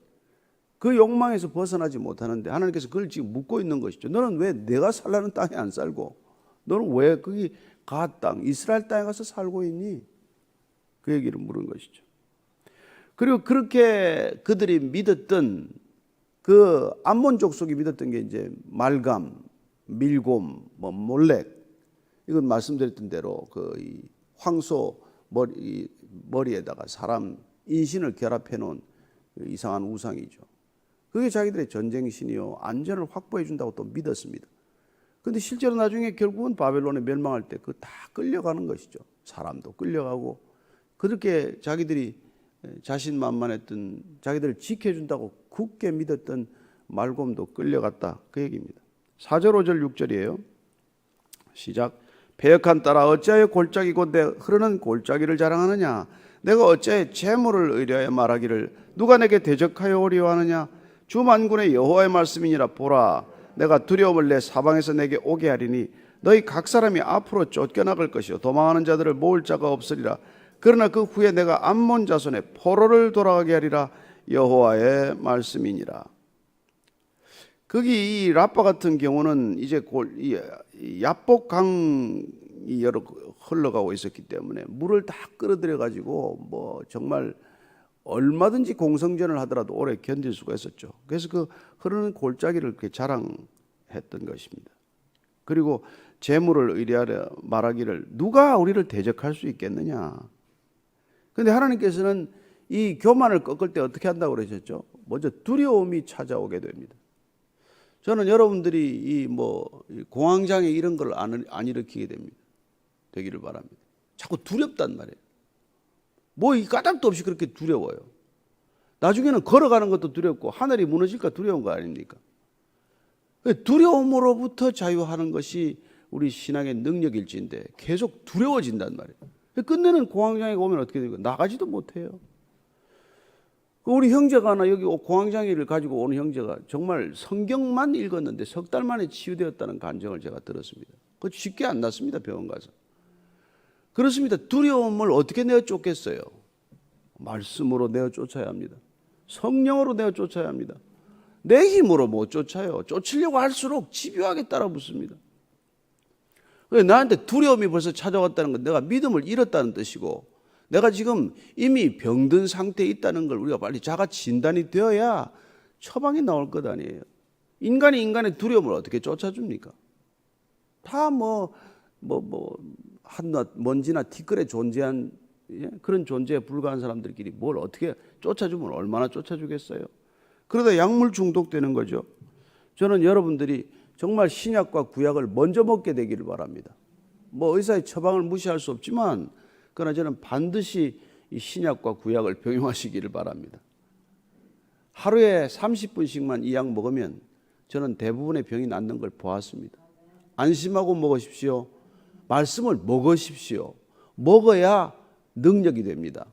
그 욕망에서 벗어나지 못하는데 하나님께서 그걸 지금 묻고 있는 것이죠. 너는 왜 내가 살라는 땅에 안 살고 너는 왜 거기 가 땅, 이스라엘 땅에 가서 살고 있니? 그 얘기를 물은 것이죠. 그리고 그렇게 그들이 믿었던 그 암몬 족속이 믿었던 게 이제 말감, 밀곰, 뭐 몰렉, 이건 말씀드렸던 대로 그 황소 머리에다가 사람 인신을 결합해 놓은 그 이상한 우상이죠. 그게 자기들의 전쟁신이요 안전을 확보해 준다고 또 믿었습니다. 그런데 실제로 나중에 결국은 바벨론에 멸망할 때 그 다 끌려가는 것이죠. 사람도 끌려가고 그렇게 자기들이 자신만만했던, 자기들을 지켜준다고 굳게 믿었던 말곰도 끌려갔다, 그 얘기입니다. 4절 5절 6절이에요. 시작. 패역한 딸아 어찌하여 골짜기 곧 내 흐르는 골짜기를 자랑하느냐? 내가 어찌하여 재물을 의뢰하여 말하기를 누가 내게 대적하여 오리오 하느냐? 주 만군의 여호와의 말씀이니라. 보라, 내가 두려움을 내 사방에서 내게 오게 하리니 너희 각 사람이 앞으로 쫓겨나갈 것이요 도망하는 자들을 모을 자가 없으리라. 그러나 그 후에 내가 암몬 자손의 포로를 돌아가게 하리라. 여호와의 말씀이니라. 거기 이 라빠 같은 경우는 이제 야복강이 여러 흘러가고 있었기 때문에 물을 다 끌어들여 가지고 뭐 정말 얼마든지 공성전을 하더라도 오래 견딜 수가 있었죠. 그래서 그 흐르는 골짜기를 그렇게 자랑했던 것입니다. 그리고 재물을 의뢰하려 말하기를 누가 우리를 대적할 수 있겠느냐. 그런데 하나님께서는 이 교만을 꺾을 때 어떻게 한다고 그러셨죠? 먼저 두려움이 찾아오게 됩니다. 저는 여러분들이 이 공황장애 이런 걸 안 일으키게 됩니다. 되기를 바랍니다. 자꾸 두렵단 말이에요. 이 까닭도 없이 그렇게 두려워요. 나중에는 걸어가는 것도 두렵고 하늘이 무너질까 두려운 거 아닙니까? 두려움으로부터 자유하는 것이 우리 신앙의 능력일지인데 계속 두려워진단 말이에요. 끝내는 공황장애가 오면 어떻게 됩니까? 나가지도 못해요. 우리 형제가 하나 여기 공황장애를 가지고 오는 형제가 정말 성경만 읽었는데 석 달 만에 치유되었다는 간증을 제가 들었습니다. 그거 쉽게 안 났습니다. 병원 가서. 그렇습니다. 두려움을 어떻게 내어 쫓겠어요? 말씀으로 내어 쫓아야 합니다. 성령으로 내어 쫓아야 합니다. 내 힘으로 못 쫓아요. 쫓으려고 할수록 집요하게 따라 붙습니다. 나한테 두려움이 벌써 찾아왔다는 건 내가 믿음을 잃었다는 뜻이고 내가 지금 이미 병든 상태에 있다는 걸 우리가 빨리 자가 진단이 되어야 처방이 나올 것 아니에요. 인간이 인간의 두려움을 어떻게 쫓아줍니까? 다 한낱 먼지나 티끌에 존재한 그런 존재에 불과한 사람들끼리 뭘 어떻게 쫓아주면 얼마나 쫓아주겠어요? 그러다 약물 중독되는 거죠. 저는 여러분들이 정말 신약과 구약을 먼저 먹게 되기를 바랍니다. 의사의 처방을 무시할 수 없지만 그러나 저는 반드시 이 신약과 구약을 병용하시기를 바랍니다. 하루에 30분씩만 이 약 먹으면 저는 대부분의 병이 낫는 걸 보았습니다. 안심하고 먹으십시오. 말씀을 먹으십시오. 먹어야 능력이 됩니다.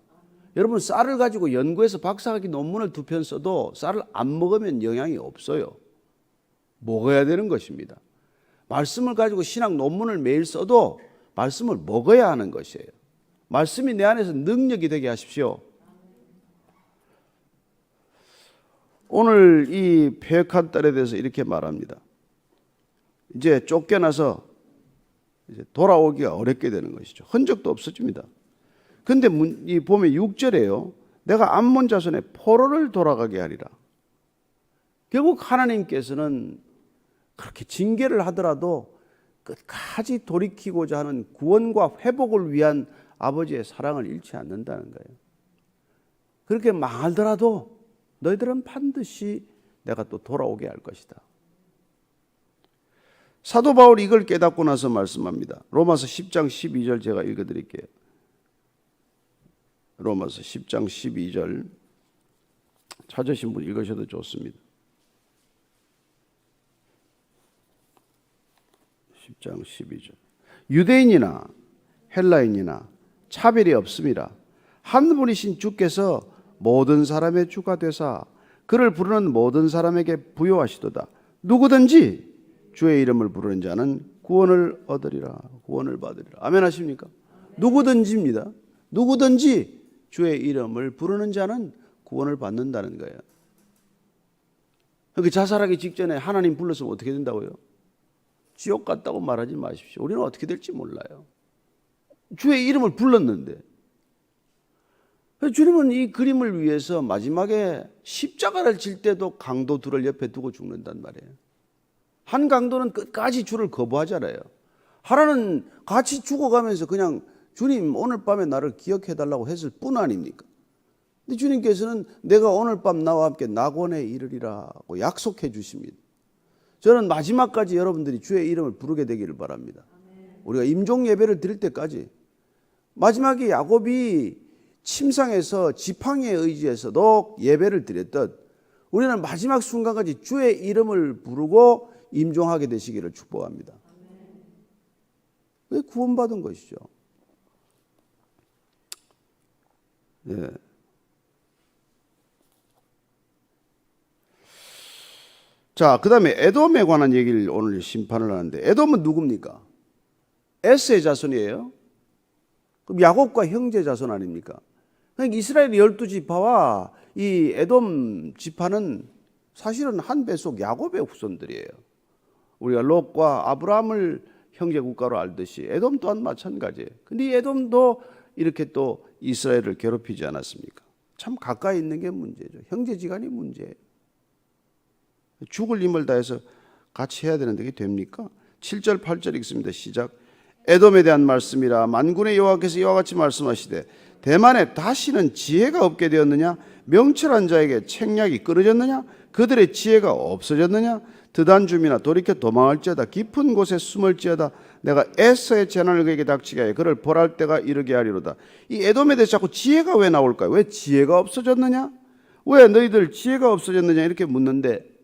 여러분 쌀을 가지고 연구해서 박사학위 논문을 2편 써도 쌀을 안 먹으면 영향이 없어요. 먹어야 되는 것입니다. 말씀을 가지고 신학 논문을 매일 써도 말씀을 먹어야 하는 것이에요. 말씀이 내 안에서 능력이 되게 하십시오. 오늘 이 패역한 딸에 대해서 이렇게 말합니다. 이제 쫓겨나서 이제 돌아오기가 어렵게 되는 것이죠. 흔적도 없어집니다. 근데 이 보면 6절에요. 내가 암몬 자손의 포로를 돌아가게 하리라. 결국 하나님께서는 그렇게 징계를 하더라도 끝까지 돌이키고자 하는 구원과 회복을 위한 아버지의 사랑을 잃지 않는다는 거예요. 그렇게 망하더라도 너희들은 반드시 내가 또 돌아오게 할 것이다. 사도 바울이 이걸 깨닫고 나서 말씀합니다. 로마서 10장 12절 제가 읽어드릴게요. 로마서 10장 12절 찾으신 분 읽으셔도 좋습니다. 10장 12절. 유대인이나 헬라인이나 차별이 없음이라. 한 분이신 주께서 모든 사람의 주가 되사 그를 부르는 모든 사람에게 부요하시도다. 누구든지 주의 이름을 부르는 자는 구원을 얻으리라. 구원을 받으리라. 아멘 하십니까? 누구든지입니다. 누구든지 주의 이름을 부르는 자는 구원을 받는다는 거예요. 그러니까 자살하기 직전에 하나님 불렀으면 어떻게 된다고요? 지옥 갔다고 말하지 마십시오. 우리는 어떻게 될지 몰라요. 주의 이름을 불렀는데. 주님은 이 그림을 위해서 마지막에 십자가를 질 때도 강도 둘을 옆에 두고 죽는단 말이에요. 한 강도는 끝까지 주를 거부하잖아요. 하나는 같이 죽어가면서 그냥 주님 오늘 밤에 나를 기억해달라고 했을 뿐 아닙니까? 근데 주님께서는 내가 오늘 밤 나와 함께 낙원에 이르리라고 약속해 주십니다. 저는 마지막까지 여러분들이 주의 이름을 부르게 되기를 바랍니다. 우리가 임종 예배를 드릴 때까지 마지막에 야곱이 침상에서 지팡이에 의지해서도 예배를 드렸듯 우리는 마지막 순간까지 주의 이름을 부르고 임종하게 되시기를 축복합니다. 왜 구원받은 것이죠? 예. 자, 그 다음에 에돔에 관한 얘기를 오늘 심판을 하는데, 에돔은 누굽니까? 에스의 자손이에요. 그럼 야곱과 형제 자손 아닙니까? 그러니까 이스라엘 12지파와 이 에돔 지파는 사실은 한 배속 야곱의 후손들이에요. 우리가 롯과 아브라함을 형제 국가로 알듯이 에돔 또한 마찬가지예요. 근데 이 에돔도 이렇게 또 이스라엘을 괴롭히지 않았습니까? 참 가까이 있는 게 문제죠. 형제지간이 문제예요. 죽을 힘을 다해서 같이 해야 되는데 이게 됩니까? 7절 8절 읽습니다. 시작. 에돔에 대한 말씀이라. 만군의 여호와께서 이와 같이 말씀하시되 대만에 다시는 지혜가 없게 되었느냐? 명철한 자에게 책략이 끊어졌느냐? 그들의 지혜가 없어졌느냐? 드단줌이나 돌이켜 도망할지어다. 깊은 곳에 숨을지어다. 내가 에서의 재난을 그에게 닥치게 하여 그를 벌할 때가 이르게 하리로다. 이 에돔에 대해서 자꾸 지혜가 왜 나올까요? 왜 지혜가 없어졌느냐? 왜 너희들 지혜가 없어졌느냐? 이렇게 묻는데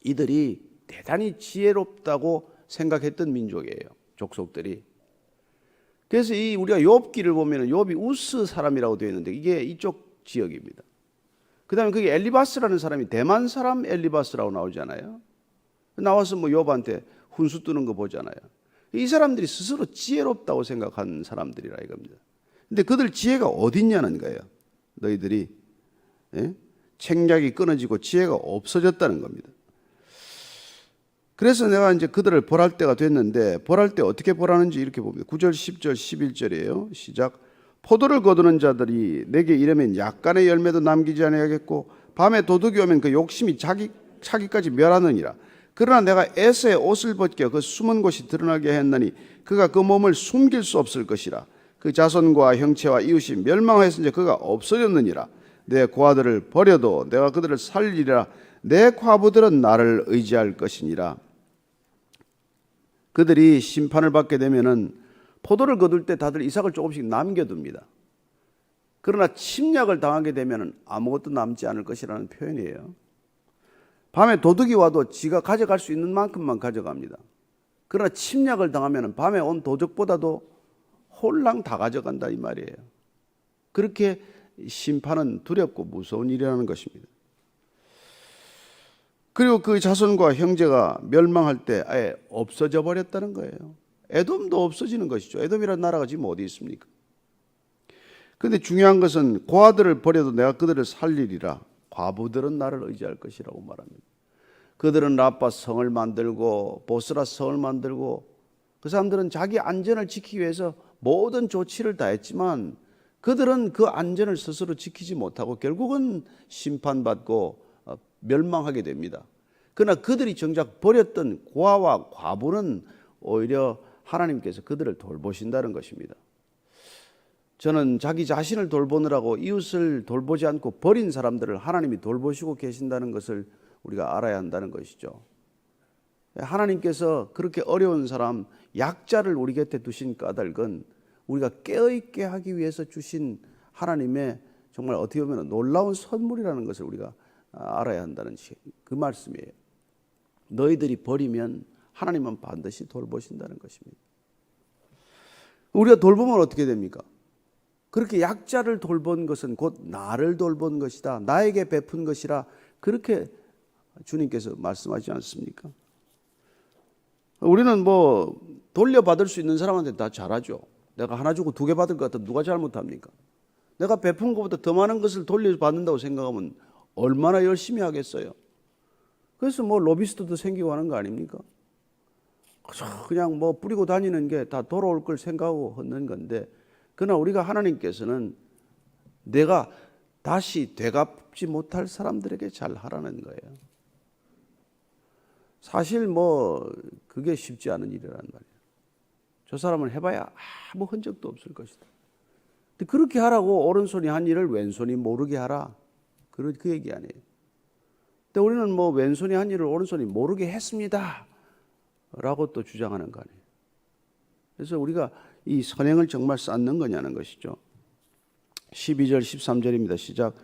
이들이 대단히 지혜롭다고 생각했던 민족이에요. 족속들이. 그래서 이 우리가 욥기를 보면 욥이 우스 사람이라고 되어 있는데 이게 이쪽 지역입니다. 그 다음에 그게 엘리바스라는 사람이 대만 사람 엘리바스라고 나오잖아요. 나와서 뭐 욥한테 훈수 뜨는 거 보잖아요. 이 사람들이 스스로 지혜롭다고 생각한 사람들이라 이겁니다. 근데 그들 지혜가 어디 있냐는 거예요. 너희들이 책략이 끊어지고 지혜가 없어졌다는 겁니다. 그래서 내가 이제 그들을 벌할 때가 됐는데 벌할 때 어떻게 벌하는지 이렇게 봅니다. 9절, 10절, 11절이에요. 시작. 포도를 거두는 자들이 내게 이르면 약간의 열매도 남기지 아니하겠고 밤에 도둑이 오면 그 욕심이 차기까지 멸하느니라. 그러나 내가 에서의 옷을 벗겨 그 숨은 곳이 드러나게 했나니 그가 그 몸을 숨길 수 없을 것이라. 그 자손과 형체와 이웃이 멸망하였으니 그가 없어졌느니라. 내 고아들을 버려도 내가 그들을 살리리라. 내 과부들은 나를 의지할 것이니라. 그들이 심판을 받게 되면은 포도를 거둘 때 다들 이삭을 조금씩 남겨둡니다. 그러나 침략을 당하게 되면은 아무것도 남지 않을 것이라는 표현이에요. 밤에 도둑이 와도 지가 가져갈 수 있는 만큼만 가져갑니다. 그러나 침략을 당하면은 밤에 온 도적보다도 홀랑 다 가져간다 이 말이에요. 그렇게 심판은 두렵고 무서운 일이라는 것입니다. 그리고 그 자손과 형제가 멸망할 때 아예 없어져 버렸다는 거예요. 에돔도 없어지는 것이죠. 에돔이라는 나라가 지금 어디 있습니까? 그런데 중요한 것은 고아들을 버려도 내가 그들을 살리리라. 과부들은 나를 의지할 것이라고 말합니다. 그들은 라빠 성을 만들고 보스라 성을 만들고 그 사람들은 자기 안전을 지키기 위해서 모든 조치를 다했지만 그들은 그 안전을 스스로 지키지 못하고 결국은 심판받고 멸망하게 됩니다. 그러나 그들이 정작 버렸던 고아와 과부는 오히려 하나님께서 그들을 돌보신다는 것입니다. 저는 자기 자신을 돌보느라고 이웃을 돌보지 않고 버린 사람들을 하나님이 돌보시고 계신다는 것을 우리가 알아야 한다는 것이죠. 하나님께서 그렇게 어려운 사람, 약자를 우리 곁에 두신 까닭은 우리가 깨어있게 하기 위해서 주신 하나님의 정말 어떻게 보면 놀라운 선물이라는 것을 우리가 알아야 한다는 그 말씀이에요. 너희들이 버리면 하나님은 반드시 돌보신다는 것입니다. 우리가 돌보면 어떻게 됩니까? 그렇게 약자를 돌본 것은 곧 나를 돌본 것이다. 나에게 베푼 것이라 그렇게 주님께서 말씀하지 않습니까? 우리는 뭐 돌려받을 수 있는 사람한테 다 잘하죠. 내가 하나 주고 두 개 받을 것 같으면 누가 잘못합니까? 내가 베푼 것보다 더 많은 것을 돌려받는다고 생각하면 얼마나 열심히 하겠어요. 그래서 뭐 로비스트도 생기고 하는 거 아닙니까? 그냥 뭐 뿌리고 다니는 게 다 돌아올 걸 생각하고 하는 건데, 그러나 우리가 하나님께서는 내가 다시 되갚지 못할 사람들에게 잘 하라는 거예요. 사실 뭐 그게 쉽지 않은 일이란 말이에요. 저 사람은 해봐야 아무 흔적도 없을 것이다. 근데 그렇게 하라고 오른손이 한 일을 왼손이 모르게 하라. 그 얘기 아니에요. 근데 우리는 뭐 왼손이 한 일을 오른손이 모르게 했습니다 라고 또 주장하는 거 아니에요. 그래서 우리가 이 선행을 정말 쌓는 거냐는 것이죠. 12절 13절입니다. 시작.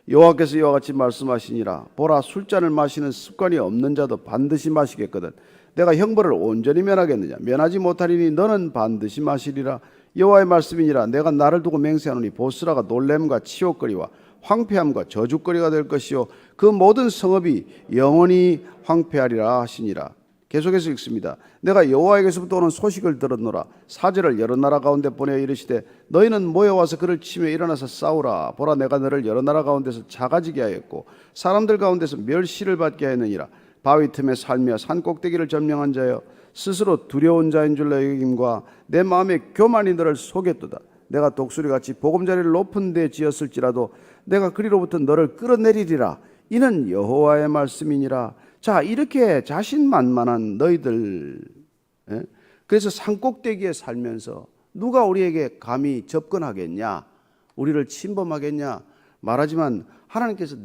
여호와께서 이와 같이 말씀하시니라. 보라, 술잔을 마시는 습관이 없는 자도 반드시 마시겠거든 내가 형벌을 온전히 면하겠느냐? 면하지 못하리니 너는 반드시 마시리라. 여호와의 말씀이니라. 내가 나를 두고 맹세하노니 보스라가 놀램과 치욕거리와 황폐함과 저주거리가 될 것이요 그 모든 성읍이 영원히 황폐하리라 하시니라. 계속해서 읽습니다. 내가 여호와에게서부터 오는 소식을 들었노라. 사제를 여러 나라 가운데 보내어 이르시되 너희는 모여와서 그를 치며 일어나서 싸우라. 보라, 내가 너를 여러 나라 가운데서 작아지게 하였고 사람들 가운데서 멸시를 받게 하였느니라. 바위 틈에 살며 산 꼭대기를 점령한 자여, 스스로 두려운 자인 줄 여김과 내 마음의 교만이 너를 속였도다. 내가 독수리같이 보금자리를 높은 데 지었을지라도 내가 그리로부터 너를 끌어내리리라. 이는 여호와의 말씀이니라. 자, 이렇게 자신만만한 너희들, 그래서 산꼭대기에 살면서 누가 우리에게 감히 접근하겠냐, 우리를 침범하겠냐 말하지만 하나님께서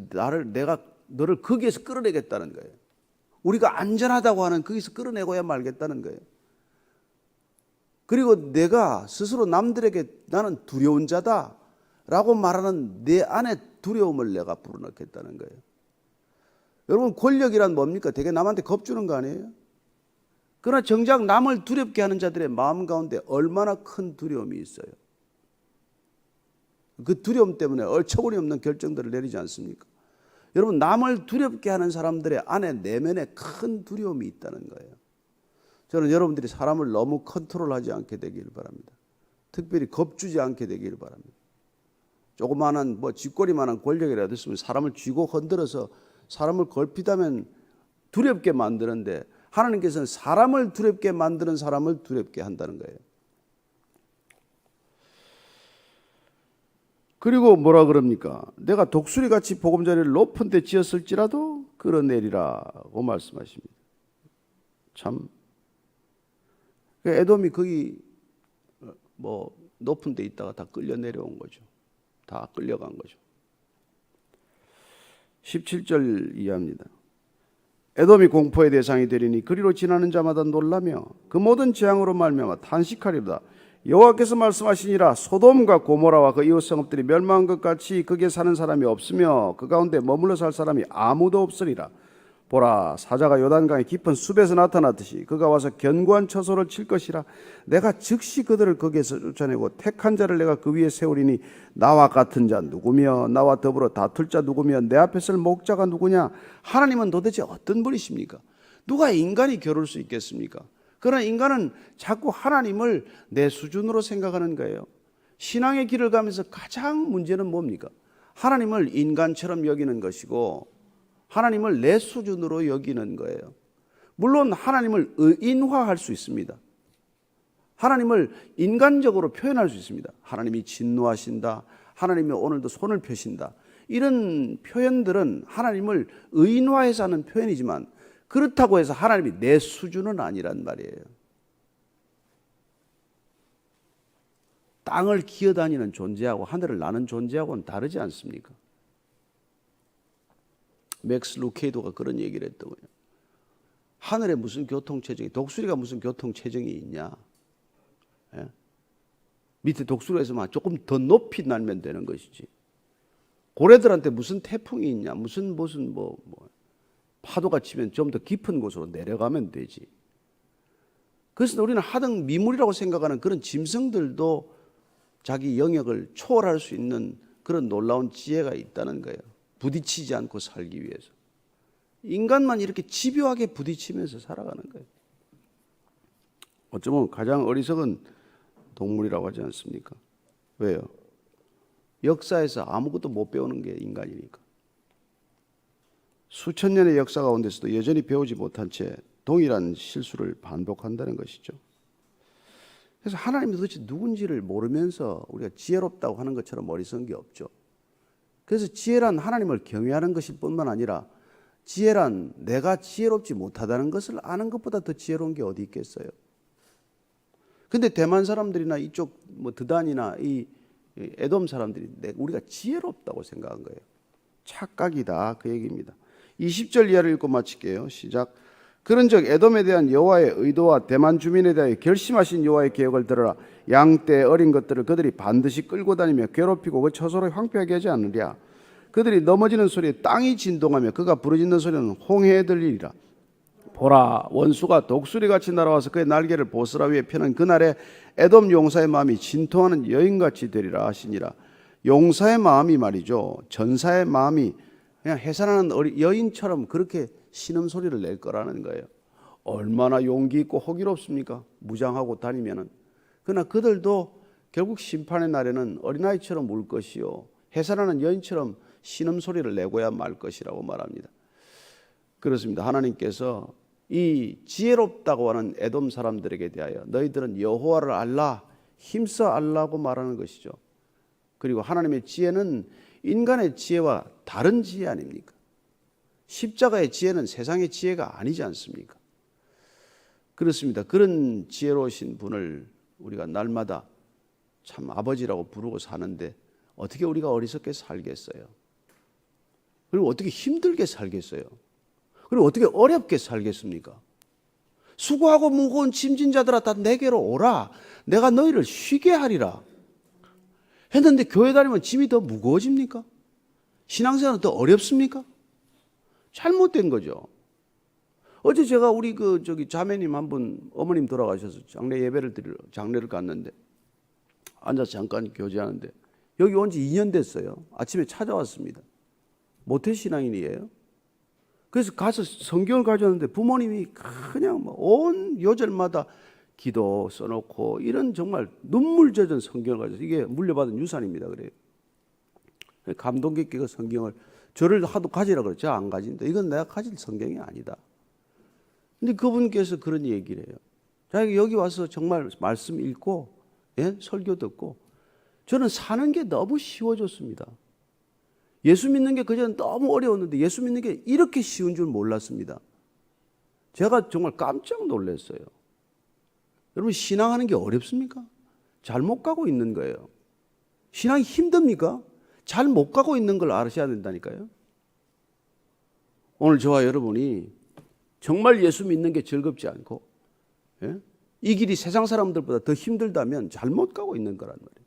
내가 너를 거기에서 끌어내겠다는 거예요. 우리가 안전하다고 하는 거기서 끌어내고야 말겠다는 거예요. 그리고 내가 스스로 남들에게 나는 두려운 자다라고 말하는 내 안에 두려움을 내가 불어넣겠다는 거예요. 여러분, 권력이란 뭡니까? 되게 남한테 겁주는 거 아니에요? 그러나 정작 남을 두렵게 하는 자들의 마음 가운데 얼마나 큰 두려움이 있어요. 그 두려움 때문에 얼처구니 없는 결정들을 내리지 않습니까? 여러분, 남을 두렵게 하는 사람들의 안에 내면에 큰 두려움이 있다는 거예요. 저는 여러분들이 사람을 너무 컨트롤하지 않게 되기를 바랍니다. 특별히 겁주지 않게 되기를 바랍니다. 조그마한 쥐꼬리만한 권력이라도 있으면 사람을 쥐고 흔들어서 사람을 걸핏하면 두렵게 만드는데, 하나님께서는 사람을 두렵게 만드는 사람을 두렵게 한다는 거예요. 그리고 뭐라 그럽니까? 내가 독수리같이 보금자리를 높은 데 지었을지라도 끌어내리라고 말씀하십니다. 참, 에돔이 거기 높은 데 있다가 다 끌려 내려온 거죠. 다 끌려간 거죠. 17절 이하입니다. 에돔이 공포의 대상이 되리니 그리로 지나는 자마다 놀라며 그 모든 재앙으로 말미암아 탄식하리로다. 여호와께서 말씀하시니라. 소돔과 고모라와 그 이웃 성읍들이 멸망한 것 같이 거기에 사는 사람이 없으며 그 가운데 머물러 살 사람이 아무도 없으리라. 보라, 사자가 요단강의 깊은 숲에서 나타났듯이 그가 와서 견고한 처소를 칠 것이라. 내가 즉시 그들을 거기에서 쫓아내고 택한 자를 내가 그 위에 세우리니 나와 같은 자 누구며 나와 더불어 다툴 자 누구며 내 앞에 설 목자가 누구냐. 하나님은 도대체 어떤 분이십니까? 누가 인간이 겨룰 수 있겠습니까? 그러나 인간은 자꾸 하나님을 내 수준으로 생각하는 거예요. 신앙의 길을 가면서 가장 문제는 뭡니까? 하나님을 인간처럼 여기는 것이고 하나님을 내 수준으로 여기는 거예요. 물론 하나님을 의인화할 수 있습니다. 하나님을 인간적으로 표현할 수 있습니다. 하나님이 진노하신다. 하나님이 오늘도 손을 펴신다. 이런 표현들은 하나님을 의인화해서 하는 표현이지만 그렇다고 해서 하나님이 내 수준은 아니란 말이에요. 땅을 기어다니는 존재하고 하늘을 나는 존재하고는 다르지 않습니까? 맥스 루케이도가 그런 얘기를 했더군요. 하늘에 무슨 교통체증이, 독수리가 무슨 교통체증이 있냐? 예? 밑에 독수리가 있으면 조금 더 높이 날면 되는 것이지. 고래들한테 무슨 태풍이 있냐? 무슨 파도가 치면 좀 더 깊은 곳으로 내려가면 되지. 그래서 우리는 하등 미물이라고 생각하는 그런 짐승들도 자기 영역을 초월할 수 있는 그런 놀라운 지혜가 있다는 거예요. 부딪히지 않고 살기 위해서. 인간만 이렇게 집요하게 부딪히면서 살아가는 거예요. 어쩌면 가장 어리석은 동물이라고 하지 않습니까? 왜요? 역사에서 아무것도 못 배우는 게 인간이니까. 수천 년의 역사 가운데서도 여전히 배우지 못한 채 동일한 실수를 반복한다는 것이죠. 그래서 하나님이 도대체 누군지를 모르면서 우리가 지혜롭다고 하는 것처럼 어리석은 게 없죠. 그래서 지혜란 하나님을 경외하는 것일 뿐만 아니라 지혜란 내가 지혜롭지 못하다는 것을 아는 것보다 더 지혜로운 게 어디 있겠어요. 근데 대만 사람들이나 이쪽 드단이나 이 에돔 사람들이 우리가 지혜롭다고 생각한 거예요. 착각이다 그 얘기입니다. 20절 이하를 읽고 마칠게요. 시작. 그런즉 에돔에 대한 여호와의 의도와 대만 주민에 대하여 결심하신 여호와의 계획을 들어라. 양떼 어린 것들을 그들이 반드시 끌고 다니며 괴롭히고 그 처소를 황폐하게 하지 않으랴. 그들이 넘어지는 소리에 땅이 진동하며 그가 부르짖는 소리는 홍해에 들리리라. 보라, 원수가 독수리같이 날아와서 그의 날개를 보스라 위에 펴는 그날에 에돔 용사의 마음이 진통하는 여인같이 되리라 하시니라. 용사의 마음이 말이죠, 전사의 마음이 그냥 해산하는 여인처럼 그렇게 신음소리를 낼 거라는 거예요. 얼마나 용기 있고 호기롭습니까? 무장하고 다니면은. 그러나 그들도 결국 심판의 날에는 어린아이처럼 울 것이요, 해산하는 여인처럼 신음소리를 내고야 말 것이라고 말합니다. 그렇습니다. 하나님께서 이 지혜롭다고 하는 에돔 사람들에게 대하여 너희들은 여호와를 알라, 힘써 알라고 말하는 것이죠. 그리고 하나님의 지혜는 인간의 지혜와 다른 지혜 아닙니까? 십자가의 지혜는 세상의 지혜가 아니지 않습니까? 그렇습니다. 그런 지혜로우신 분을 우리가 날마다 참 아버지라고 부르고 사는데 어떻게 우리가 어리석게 살겠어요? 그리고 어떻게 힘들게 살겠어요? 그리고 어떻게 어렵게 살겠습니까? 수고하고 무거운 짐진 자들아 다 내게로 오라. 내가 너희를 쉬게 하리라. 했는데 교회 다니면 짐이 더 무거워집니까? 신앙생활은 더 어렵습니까? 잘못된 거죠. 어제 제가 우리 자매님 한 분 어머님 돌아가셔서 장례 예배를 드리러 장례를 갔는데 앉아서 잠깐 교제하는데 여기 온 지 2년 됐어요. 아침에 찾아왔습니다. 모태신앙인이에요. 그래서 가서 성경을 가져왔는데 부모님이 그냥 온 요절마다 기도 써놓고 이런 정말 눈물 젖은 성경을 가져서 이게 물려받은 유산입니다. 그래요. 감동 깊게 그 성경을 저를 하도 가지라 그랬죠. 안 가진다. 이건 내가 가질 성경이 아니다. 근데 그분께서 그런 얘기를 해요. 자기가 여기 와서 정말 말씀 읽고 설교 듣고 저는 사는 게 너무 쉬워졌습니다. 예수 믿는 게 그전엔 너무 어려웠는데 예수 믿는 게 이렇게 쉬운 줄 몰랐습니다. 제가 정말 깜짝 놀랐어요. 여러분 신앙하는 게 어렵습니까? 잘못 가고 있는 거예요. 신앙이 힘듭니까? 잘 못 가고 있는 걸 아셔야 된다니까요. 오늘 저와 여러분이 정말 예수 믿는 게 즐겁지 않고 이 길이 세상 사람들보다 더 힘들다면 잘못 가고 있는 거란 말이에요.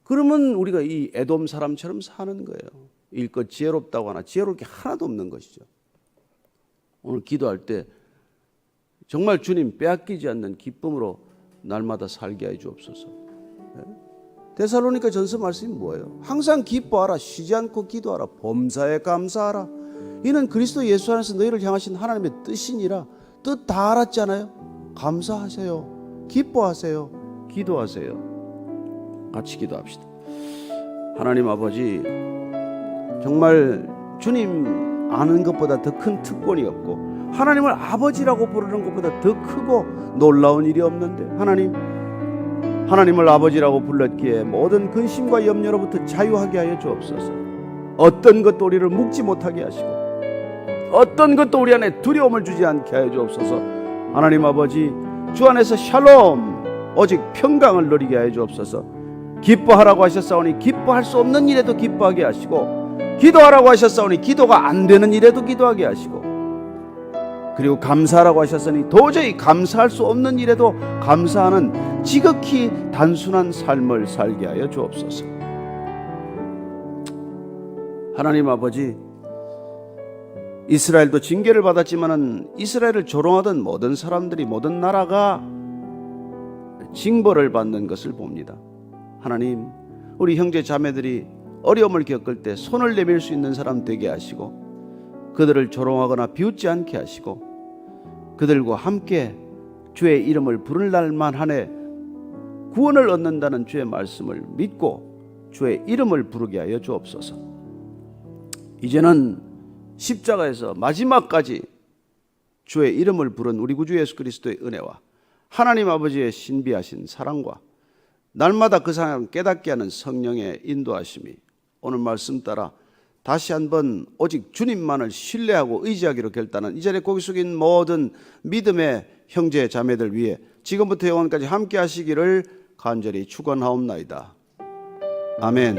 그러면 우리가 이 에돔 사람처럼 사는 거예요. 일껏 지혜롭다고 하나 지혜로울 게 하나도 없는 것이죠. 오늘 기도할 때 정말 주님 빼앗기지 않는 기쁨으로 날마다 살게 해 주옵소서. 데살로니가 전서 말씀이 뭐예요? 항상 기뻐하라, 쉬지 않고 기도하라, 범사에 감사하라. 이는 그리스도 예수 안에서 너희를 향하신 하나님의 뜻이니라. 뜻 다 알았잖아요. 감사하세요, 기뻐하세요, 기도하세요. 같이 기도합시다. 하나님 아버지, 정말 주님 아는 것보다 더 큰 특권이 없고 하나님을 아버지라고 부르는 것보다 더 크고 놀라운 일이 없는데 하나님을 아버지라고 불렀기에 모든 근심과 염려로부터 자유하게 하여 주옵소서. 어떤 것도 우리를 묶지 못하게 하시고 어떤 것도 우리 안에 두려움을 주지 않게 하여 주옵소서. 하나님 아버지, 주 안에서 샬롬, 오직 평강을 누리게 하여 주옵소서. 기뻐하라고 하셨사오니 기뻐할 수 없는 일에도 기뻐하게 하시고, 기도하라고 하셨사오니 기도가 안 되는 일에도 기도하게 하시고, 그리고 감사하라고 하셨으니 도저히 감사할 수 없는 일에도 감사하는 지극히 단순한 삶을 살게 하여 주옵소서. 하나님 아버지, 이스라엘도 징계를 받았지만은 이스라엘을 조롱하던 모든 사람들이, 모든 나라가 징벌을 받는 것을 봅니다. 하나님, 우리 형제 자매들이 어려움을 겪을 때 손을 내밀 수 있는 사람 되게 하시고, 그들을 조롱하거나 비웃지 않게 하시고, 그들과 함께 주의 이름을 부를 날만 하네 구원을 얻는다는 주의 말씀을 믿고 주의 이름을 부르게 하여 주옵소서. 이제는 십자가에서 마지막까지 주의 이름을 부른 우리 구주 예수 그리스도의 은혜와 하나님 아버지의 신비하신 사랑과 날마다 그 사랑을 깨닫게 하는 성령의 인도하심이 오늘 말씀 따라 다시 한번 오직 주님만을 신뢰하고 의지하기로 결단한 이 자리에 고개 숙인 모든 믿음의 형제 자매들 위해 지금부터 영원까지 함께 하시기를 간절히 축원하옵나이다. 아멘.